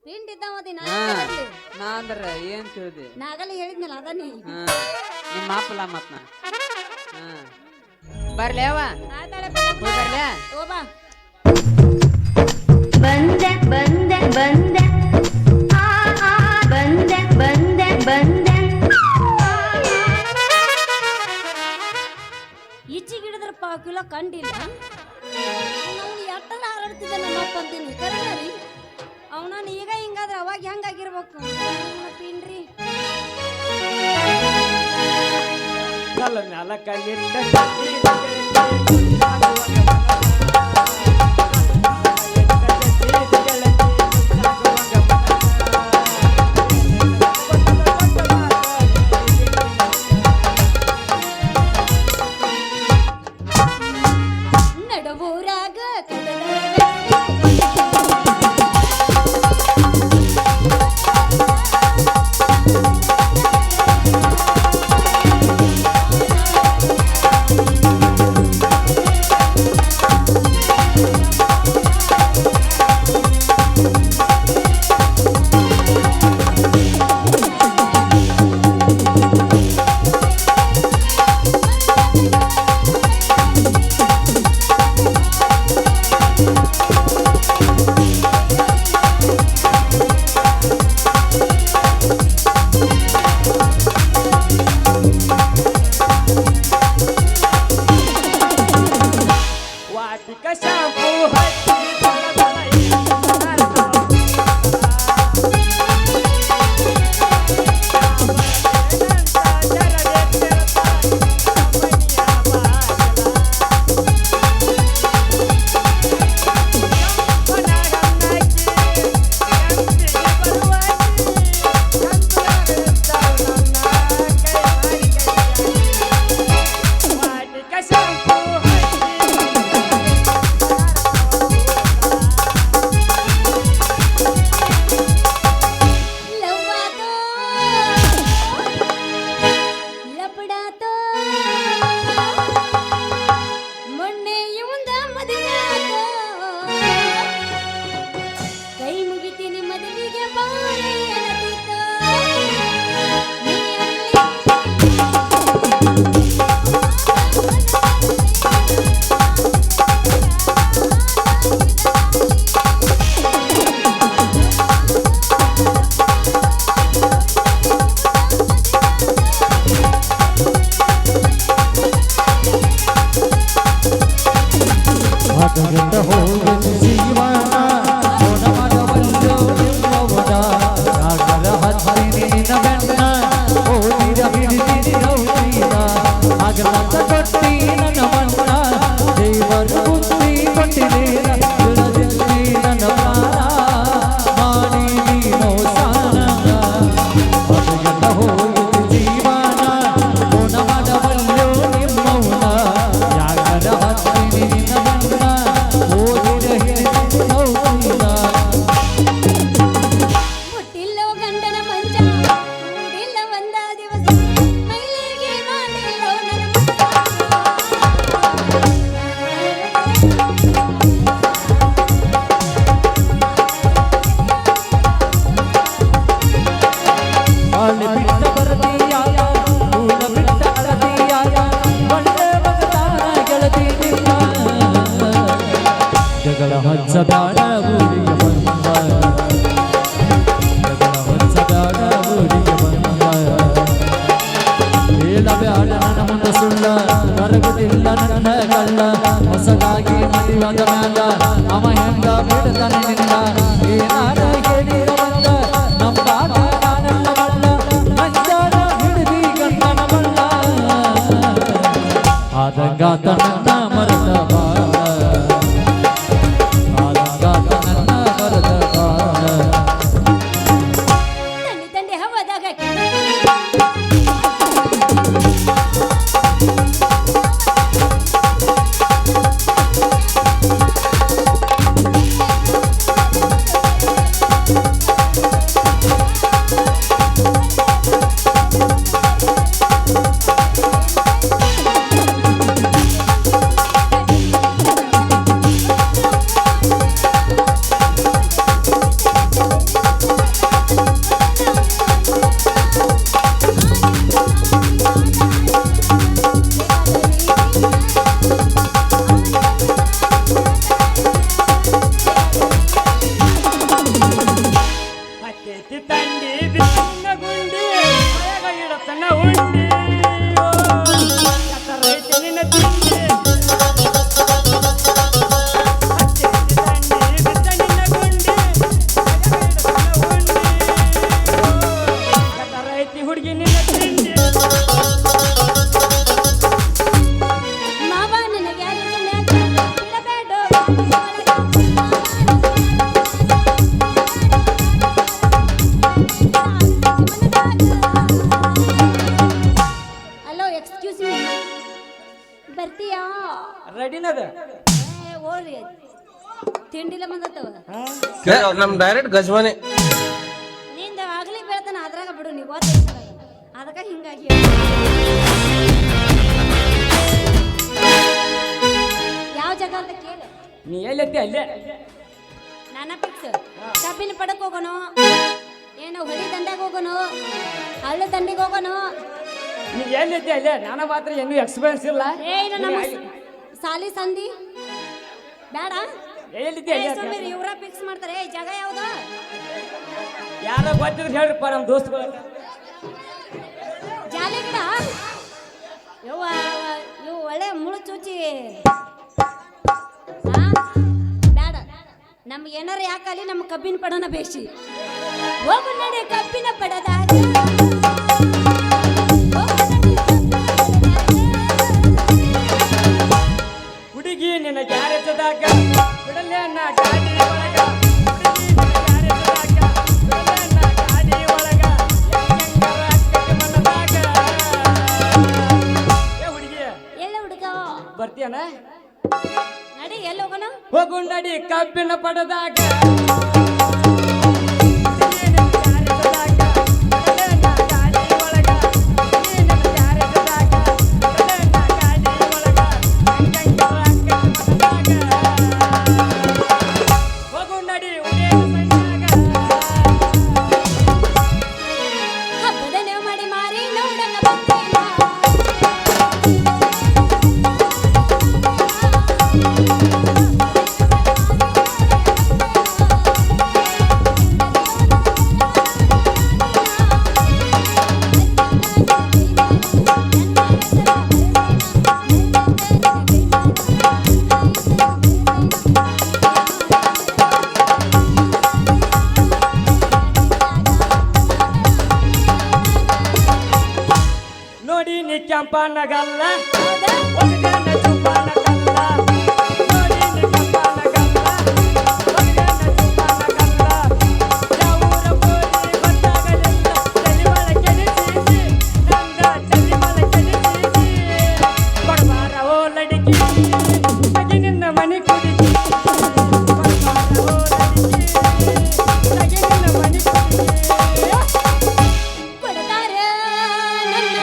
C: ತಿಂಡಿದ್ದಾವದಿ
H: ಹಾ ನಾ ಅಂದ್ರ ಏನ್ ತಿಳಿದಿ
C: ನಾಗಲ್ಲಿ ಹೇಳಿದ್ನಲ್ಲ ಅದ ನೀ
H: ಹಾ ನಿಮ್ಮ ಅಪ್ಪಲ್ಲ ಮತ್ ನಾ ಹಾ ಬರ್ಲೇವ ಹೋಯ್ ಬರ್ಲ್ಯಾ
C: ಹೋಬಾ
J: ಬಂದೆ ಬಂದೆ ಬಂದೆ ಆ ಆ ಬಂದೆ ಬಂದೆ ಬಂದೆ
C: ಈಚೆಗೆ ಹಿಡಿದ್ರ ಪಾಕಿಲ ಕಂಡಿಲ್ಲ ನಾವು ಎಟ್ಟಲ್ಲ ಹಾರಾಡ್ತಿದ್ದ ನಮ್ಮಪ್ಪ ಅಂತೀನಿ ಕರೆಕ್ಟ ರೀ ಅವನ ಈಗ ಹಿಂಗಾದ್ರೆ ಅವಾಗ ಹೆಂಗಾಗಿರ್ಬೇಕು ಪಿನ್ರಿ
A: ಕಲ್ಲ ಮ್ಯಾಲ ಕಲ್ಲಿಟ್ಟ
C: ನಡವೂರಾಗ
A: ವಾಟಿಕ ಶಾಂಪು ಹಚ್ಚಿ ಬಲ ಬಲ
C: ಲವ್ವಾತೋ ಲಪಡಾತೋ ಮೊನ್ನೆ ಇವಂದ ಮದುವೆಯಾತೋ ಕೈ ಮುಗಿತೀನಿ ಮದುವೆಗೆ ಬಾರಿ ಅನ್ನತಿತ್ತೋ ನೀ
E: ಅದರಿಂದ ಹೋಗಲು ಜೀವನ ಗುಣಮನವಲ್ಲೋ ನಿಮ್ಮವನ ನಾಗರ ಹತ್ತಿನಿ ನಗನ್ನ ಓದಿರ ಹಿಡಿದಿರಿ ನೌತೀನ ಅಗಲಂತ ಕೊಟ್ಟಿ ನನ್ನ ಮನ್ನ ದೇವರು ಬುದ್ಧಿ ಕೊಟ್ಟಿರೇನ ಬಿಡದಿಲ್ಲಿ ನನ್ನ ಪ್ರಾಣ ಮಾಡಿ ನೀನು ಸಾನ ಅದರಿಂದ ಹೋಗಲು ಜೀವನ ಗುಣಮನವಲ್ಲೋ ನಿಮ್ಮವನ ನಾಗರ ಹತ್ತಿನಿ ನಗನ್ನ ಓದಿರ ಹಿಡಿದಿರಿ ನೌತೀನ
C: ಮುಟ್ಟಿಲ್ಲೋ ಗಂಡನ ಮಂಚ ಮೂಡಿಲ್ಲ ಒಂದ ದಿವಸ ಮೈಲಿಗೆ ಮಾಡಿಲ್ಲೋ ನನ್ನ
E: ಅಲ್ಲಿ ಬಿಟ್ಟ ಬರತೀಯಾಗ ಕೂಲ ಬಿಟ್ಟ ಅಳತೀಯಾಗ ಒಳ್ಳೆ ಮಗದಾನ ಗೆಳತಿ ನಿನ್ನ ಜಗಳ ಹಚ್ಚದಾಡ ಊರಿಗೆ ಬಂದ ಜಗಳ ಹಚ್ಚದಾಡ ಊರಿಗೆ ಬಂದ ಹೇಳಬ್ಯಾಡ ನನ್ನ ಮುಂದೆ ಸುಳ್ಳ ಕರಗುದಿಲ್ಲ ನನ್ನ ಕಳ್ಳ ಹೊಸದಾಗಿ ಮದುವಾದ ಮ್ಯಾಲ ಅವ ಹೆಂಗ ಬಿಡ್ತಾನೆ ನಿನ್ನ ಏನಾರ ಹೇಳಿರ ಬಂದ ನಂಬಾಗ ನಾನೆಲ್ಲ ಬಳ್ಳ ಮಂಜಾನ ಹಿಡಿದಿ ಗಂಡನ ಬಳ್ಳ ಆದಂಗಾತ ನನ್ನ ಮರದ ಬಾಳ ಆದಂಗಾತ ನನ್ನ ಮರದ ಬಾಳ
C: ತಂಡಿ ತಂಡಿ ಹವದಾಗ
B: ಹತ್ತೆತ್ತಿ ತಂಡಿ ಬಿಸಿನ ಗುಂಡಿ ಮಳೆಗ ಇಡತನ ಉಂಡಿ ರೈತ ನಿನ್ನ ತಿಂಡಿ ಹತ್ತೆತ್ತಿ ತಂಡಿ ಬಿಸಿನ ಗುಂಡಿ ರೈತಿ ಹುಡುಗಿ ನಿನ್ನ ತಿಂಡಿ
C: ಮಾವ ನಿನಗೆ ಬಿಡಬೇಡ ಹಲೋ ಎಕ್ಸ್ಕ್ಯೂಸ್ ಮೀ ಬರ್ತೀಯಾ
B: ರೆಡಿನದ
C: ಓಡ್ರಿ ತಿಂಡಿಲ್ಲ ಬಂದತ್ತವ
K: ನಮ್ ಡೈರೆಕ್ಟ್ ಗಜ್ವಾನೆ
C: ನಿಂದ ಆಗ್ಲಿ ಬೆಳತನ ಅದ್ರಾಗ ಬಿಡು ನೀವು ಅದಕ್ಕ ಹಿಂಗಾಗಿ ಯಾವ ಜಾಗ ಅಂತ ಕೇಳಿ
B: ನೀ ಎಲ್ಲೈತಿ ಅಲ್ಲೇ
C: ನಾನ ಫಿಕ್ಸ್ ಕಬ್ಬಿನ ಪಡಕ್ ಹೋಗೋಣ ಏನೋ ಹೊಳಿ ದಂಡೆಗೆ ಹೋಗೋಣ ಹಳ್ಳಿ ದಂಡಿಗೆ ಹೋಗೋಣ
B: ನೀ ಎಲ್ಲೈತಿ ಅಲ್ಲೇ ನಾನ ಮಾತ್ರ ಏನು ಎಕ್ಸ್ಪೀರಿಯನ್ಸ್ ಇಲ್ಲ
C: ಏನು ನಮ್ಮ ಸಾಲಿ ಸಂಧಿ ಬೇಡ
B: ಎಲ್ಲಿದ್ದೆ ಅಲ್ಲೇ
C: ಇವ್ರ ಫಿಕ್ಸ್ ಮಾಡ್ತಾರೆ ಈ ಜಾಗ ಯಾವ್ದು
B: ಯಾರೋ ಗೊತ್ತಿದ್ರೆ ಹೇಳ್ರಪ್ಪ ನಮ್ಮ ದೋಸ್ತಗಳು
C: ಜಾಲಿ ಗಿಡ ಯವ್ವ ಇವು ಒಳ್ಳೆ ಮುಳು ಚೂಚಿ ಬೇಡ ನಮ್ಗೆ ಏನಾರ ಯಾಕಲ್ಲಿ ನಮ್ಮ ಕಬ್ಬಿನ ಪಡನ ಬೇಸಿ ಹೋಗು ನಡೆ ಕಬ್ಬಿನ ಪಡದಾಗ
B: ಹುಡುಗಿ ನಿನ್ನ ಗ್ಯಾರೇಜದಾಗ ಬಿಡಲೇ ನಾ ಗಾಡಿ ಒಳಗ ಹುಡುಗಿ ನಿನ್ನ ಗ್ಯಾರೇಜದಾಗ ಬಿಡಲೇ ನಾ ಗಾಡಿ ಒಳಗ ಹೆಂಗರ ಅಕ್ಕಿ ಮನದಾಗ ಏ ಹುಡುಗಿ
C: ಎಲ್ಲ ಹುಡುಗ
B: ಬರ್ತೀಯನ
C: ನಡಿ ಎಲ್ಲಿ ಹೋಗೋಣ
B: ಹೋಗು ನಡಿ ಕಬ್ಬಿನ ಪಡದಾಗ
C: ಹಬ್ಬದ ನೆವ ಮಾಡಿ ಮಾರಿ ನೋಡಲ್ಲ ಬಂದೇನ
B: ನೋಡಿ ನೀ ಕೆಂಪನಗಲ್ಲ ಒಗನ ಚುಂಬನಗಲ್ಲ ನೋಡಿ ನೀ ಕೆಂಪನಗಲ್ಲ ಒಗನ ಚುಂಬನಗಲ್ಲ ಯಾವೂರ ಬೋರಿ ಗೊತ್ತಾಗಲಿಲ್ಲ ಚಲಿಮಲ ಕೆಡಿಸಿಸಿ ನಂದ ಚಲಿಮಲ ಕೆಡಿಸಿಸಿ ಕೊಡಬಾರ ಓ ಲಡಿಕಿ ಅಗಿ ನಿನ್ನ ಮನೆ ಕುಡಿಕಿ ಕೊಡಬಾರ ಓ ಲಡಿಕಿ ಅಗಿ ನಿನ್ನ ಮನೆ ಕುಡಿಕಿ
C: ಕೊಡ್ತಾರ ನನ್ನ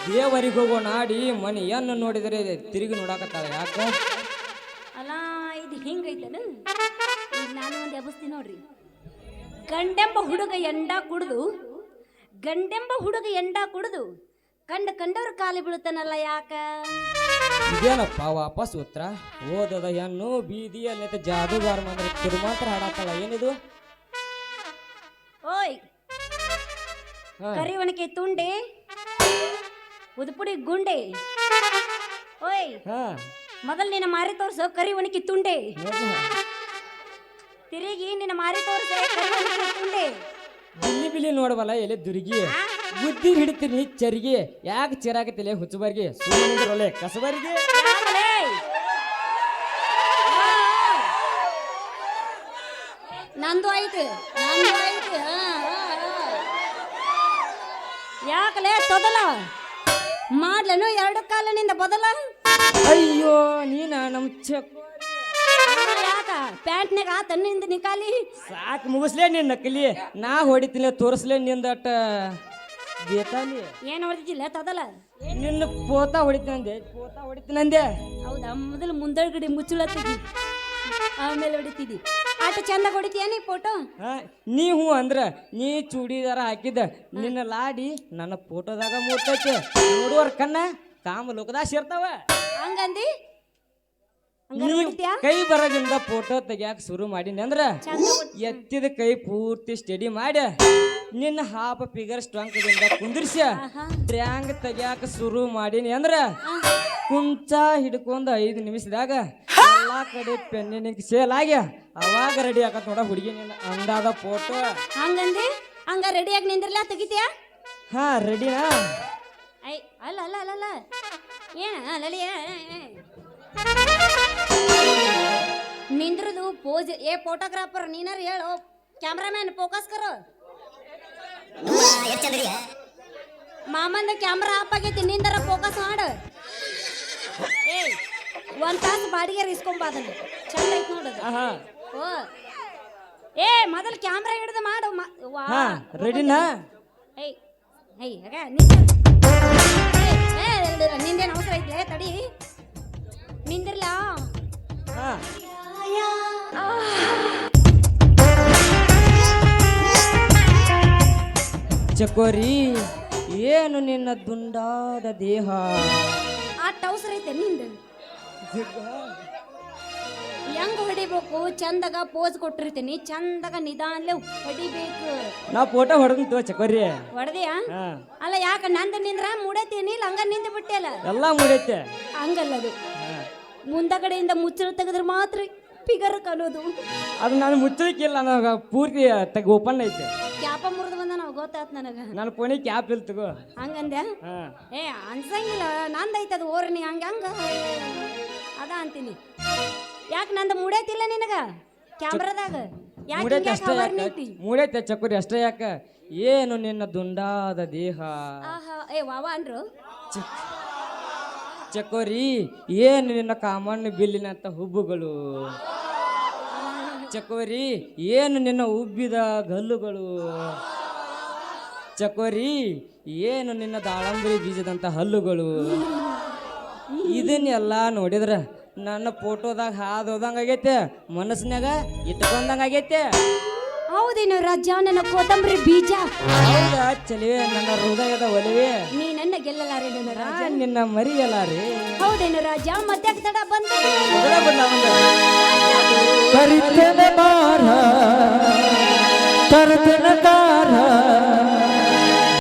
B: ದೇವರಿಗೋಗೋ ನಾಡಿ ಮನೆಯನ್ನು ನೋಡಿದರೆ ತಿರುಗಿ ನೋಡಾಕತ್ತಾಳ ಯಾಕ
C: ಅಲ್ಲ ಇದು ಹಿಂಗೈತನ ಈಗ ನಾನು ಒಂದು ಎಬಸ್ತೀನಿ ನೋಡ್ರಿ ಗಂಡೆಂಬ ಹುಡುಗ ಎಂಡ ಕುಡಿದು ಕಂಡವ್ರ ಕಾಲಿ ಬೀಳುತ್ತಾನಲ್ಲ ಯಾಕ
B: ಇದೇನಪ್ಪ ವಾಪಸ್ ಉತ್ತರ ಓದದ ಹೆಣ್ಣು ಬೀದಿಯಲ್ಲಿ ಜಾದುಗಾರ ಅಂದ್ರೆ ತಿರುಮಾತ್ರ ಹಾಡಾಕಲ್ಲ ಏನಿದು
C: ಓಯ್ ಕರಿವಣಿಕೆ ತುಂಡೆ ಉದುಪುಡಿ ಗುಂಡೆ ಓಯ್ ಮೊದಲು ನಿನ್ನ ಮಾರಿ ತೋರ್ಸು ಕರಿವಣಿಕೆ ತುಂಡೆ ತಿರುಗಿ ನಿನ್ನ ಮಾರಿ ತೋರ್ಸು ಕರಿವಣಿಕೆ ತುಂಡೆ
B: ಬಿಲ್ಲಿ ಬಿಲ್ಲಿ ನೋಡಬಲ್ಲ ಎಲೆ ದುರ್ಗಿ ಬುದ್ಧಿ ಹಿಡಿತೀನಿ ಚರಿಗೆ ಯಾಕೆ ಚಿರಾಕತಿಲೆ ಹುಚ್ಚಬರ್ಗಿ ಸುಮ್ಮನೆ ಕಸಬರ್ಗಿ
C: ನಂದು ಐತೆ ಯಾಕಲೇ ತೊದಲ ಮಾಡ್ಲನು ಎರಡು ಕಾಲನಿಂದ ಬದಲ
B: ಅಯ್ಯೋ ನೀನ ನಮ್
C: ಯಾಕ ಪ್ಯಾಂಟ್ನಾಗ ಆ ತನ್ನಿಂದ ನಿಕಾಲಿ
A: ಸಾಕು ಮುಗಿಸ್ಲೇ ನಿನ್ನ ನಕಲಿ ನಾ ಹೊಡಿತೀನಿ ತೋರಿಸ್ಲೇ ನಿಂದಟ ಬೇತಾಲಿ
C: ಏನ್ ಹೊಡೆದಿಲ್ಲ ತದಲ್ಲ
A: ನಿನ್ನ ಪೋತಾ ಹೊಡಿತೀನಿ ಅಂದೆ
C: ಹೌದಾ ಮೊದಲು ಮುಂದಗಡೆ ಮುಚ್ಚುಳ ತೆಗಿ ಆಮೇಲೆ ಹೊಡಿತಿದ್ದಿ ಆಟ ಚಂದ ಹೊಡಿತೀಯ ನೀ ಫೋಟೋ
A: ಹಾ ನೀ ಹ್ಞೂ ಅಂದ್ರ ನೀ ಚೂಡಿದಾರ ಹಾಕಿದ್ದ ನಿನ್ನ ಲಾಡಿ ನನ್ನ ಫೋಟೋದಾಗ ಮೂರ್ತೈತೆ ನೋಡುವರ್ ಕಣ್ಣ ಕಾಮ ಲೋಕದಾಗ ಸೇರ್ತಾವ
C: ಹಂಗಂದಿ ಹಂಗಾರ
A: ನೀ
C: ಹೊಡಿತೀಯ
A: ಕೈ ಬರೋದ್ರಿಂದ ಫೋಟೋ ತೆಗಿಯಾಕ ಶುರು ಮಾಡೀನಿ ಅಂದ್ರ
C: ಚಂದ ಹೊಡ್-
A: ಎತ್ತಿದ ಕೈ ಪೂರ್ತಿ ಸ್ಟಡಿ ಮಾಡಿ ನಿನ್ನ ಹಾಫ್ ಫಿಗರ್ ಸ್ಟ್ರಾಂಗ್ದಿಂದ ಕುಂದಿರ್ಸಿ
C: ಆಹಾ.
A: ಟ್ರ್ಯಾಂಗ್ ತೆಗಿಯಾಕ ಶುರು ಮಾಡೀನಿ ಅಂದ್ರ ಕುಂಚ ಹಿಡ್ಕೊಂಡ್ 5 ನಿಮಿಷದಾಗ ಎಲ್ಲಾ ಕಡೆ ಪೆನ್ನಿನ ಸೇಲ್ ಆಗಿ ಅವಾಗ ರೆಡಿ ಆಗತ್ ನೋಡ ಹುಡುಗಿ ನಿನ್ನ ಅಂದಾದ ಫೋಟೋ
C: ಹಂಗಂದಿ ಹಂಗ ರೆಡಿಯಾಗಿ ನಿಂದ್ರಲ್ಲ ತೆಗಿತೀಯ
A: ಹಾ ರೆಡಿನಾ
C: ಐ ಅಲ್ಲ ಅಲ್ಲ ಅಲ್ಲ ಅಲ್ಲ ಏನ ಲಲಿ ನಿಂದ್ರದು ಪೋಜ್ ಏ ಫೋಟೋಗ್ರಾಫರ್ ನೀನಾರ ಹೇಳು ಕ್ಯಾಮ್ರಾಮ್ಯಾನ್ ಫೋಕಸ್ ಕರೋ ಮಾಮಂದ ಕ್ಯಾಮ್ರಾ ಆಫ್ ಆಗೈತಿ ನಿಂದರ ಫೋಕಸ್ ಮಾಡು ಏ ಒಂದ್ ತಾಸು ಬಾಡಿಗೆ ಇಸ್ಕೊಂಬ ಅದನ್ನ ಚಂದ ಐತ್ ನೋಡೋದು
A: ಆಹಾ
C: ಓ ಏ ಮೊದಲು ಕ್ಯಾಮ್ರಾ ಹಿಡಿದು ಮಾಡು ವಾ
A: ಹಾ ರೆಡಿನಾ
C: ಏಯ್ ಏಯ್ ಆಗ ನಿಂದೇನು ಅವಸರ ಐತೆ ತಡಿ ನಿಂದಿರ್ಲ
A: ಹಾ ಚಕೋರಿ ಏನು ನಿನ್ನ ದುಂಡಾದ ದೇಹ
C: ಆಟ ಅವಸರ ಐತೆ ನಿಂದ ಹೆಂಗ್ ಹೊಡಿಬೇಕು ಚಂದಾಗ ಪೋಸ್ ಕೊಟ್ಟಿರ್ತೀನಿ ಚಂದಾಗ ನಿಧಾನ್ಲೆ ಹೊಡಿಬೇಕು
A: ನಾ ಫೋಟೋ ಹೊಡೆದಂತು ಚಕೋರಿ
C: ಹೊಡೆದಿಯಾ
A: ಹಾ
C: ಅಲ್ಲ ಯಾಕ ನಂದ ನಿಂದ್ರ ಮುಡತೀನಿ ಇಲ್ಲ ಹಂಗ ನಿಂದ ಬಿಟ್ಟಿಯಲ್ಲ
A: ಎಲ್ಲಾ ಮುಡೈತೆ
C: ಹಂಗಲ್ಲದು ಮುಂದಗಡೆಯಿಂದ ಮುಚ್ಚಳ ತೆಗೆದ್ರೆ ಮಾತ್ರ ಫಿಗರ್ ಕಲೋದು
A: ಅದು ನಾನು ಮುಚ್ಚಲಿಕ್ಕಿಲ್ಲ ನನಗ ಪೂರ್ತಿ ತೆಗ ಓಪನ್ ಐತೆ
C: ಕ್ಯಾಪ ಮುರಿದು ಬಂದ ನಾವು ಗೊತ್ತಾತ್ ನನಗ
A: ನನ್ನ ಫೋನಿಗೆ ಕ್ಯಾಪ್ ಇಲ್ಲ ತಗೋ
C: ಹಂಗಂದ್ಯಾ
A: ಹಾ
C: ಏ ಅನ್ಸಂಗಿಲ್ಲ ನಂದೈತದ ಓರ್ನಿ ಹಂಗ ಅದ ಅಂತೀನಿ ಯಾಕೆ ನಂದ ಮುಡೈತಿಲ್ಲ ನಿನಗ ಕ್ಯಾಮ್ರಾದಾಗ
A: ಮೂಡೈತೆ ಅಷ್ಟೇ
C: ಯಾಕೆ
A: ಯಾಕ ಮೂಡೈತೆ ಚಕೋರಿ ಅಷ್ಟೇ ಯಾಕ ಏನು ನಿನ್ನ ದುಂಡಾದ ದೇಹ
C: ಆಹಾ ಏ ವಾವ ಅನ್ರು
A: ಚಕೋರಿ ಏನು ನಿನ್ನ ಕಾಮಣ್ಣ ಬಿಲ್ಲಿನಂತ ಹುಬ್ಬುಗಳು ಚಕೋರಿ ಏನು ನಿನ್ನ ಉಬ್ಬಿದ ಗಲ್ಲುಗಳು ಚಕೋರಿ ಏನು ನಿನ್ನ ದಾಳಂಬರಿ ಬೀಜದಂತ ಹಲ್ಲುಗಳು ಇದನ್ನೆಲ್ಲ ನೋಡಿದ್ರ ನನ್ನ ಫೋಟೋದಾಗ ಹಾದು ಹೋದಂಗ ಆಗೈತೆ ಮನಸ್ಸಿನಾಗ ಇಟ್ಕೊಂಡಂಗ ಆಗೈತೆ
C: ಹೌದೇನು ರಾಜ ನನ್ನ ಕೊತ್ತಂಬರಿ ಬೀಜ
A: ಹೌದಾ ಚಲಿವೆ ನನ್ನ ಹೃದಯದ ಒಲವೇ
C: ನೀ ನನ್ನ ಗೆಲ್ಲಲಾರೆ ನನ್ನ ರಾಜ
A: ನಿನ್ನ ಮರಿಯಲ್ಲ ರೀ
C: ಹೌದೇನು ರಾಜ ಮತ್ತೆ ತಡ ಬಂದ
D: ಕರಿತನ ಬಾರ ತರತನ ಕಾರ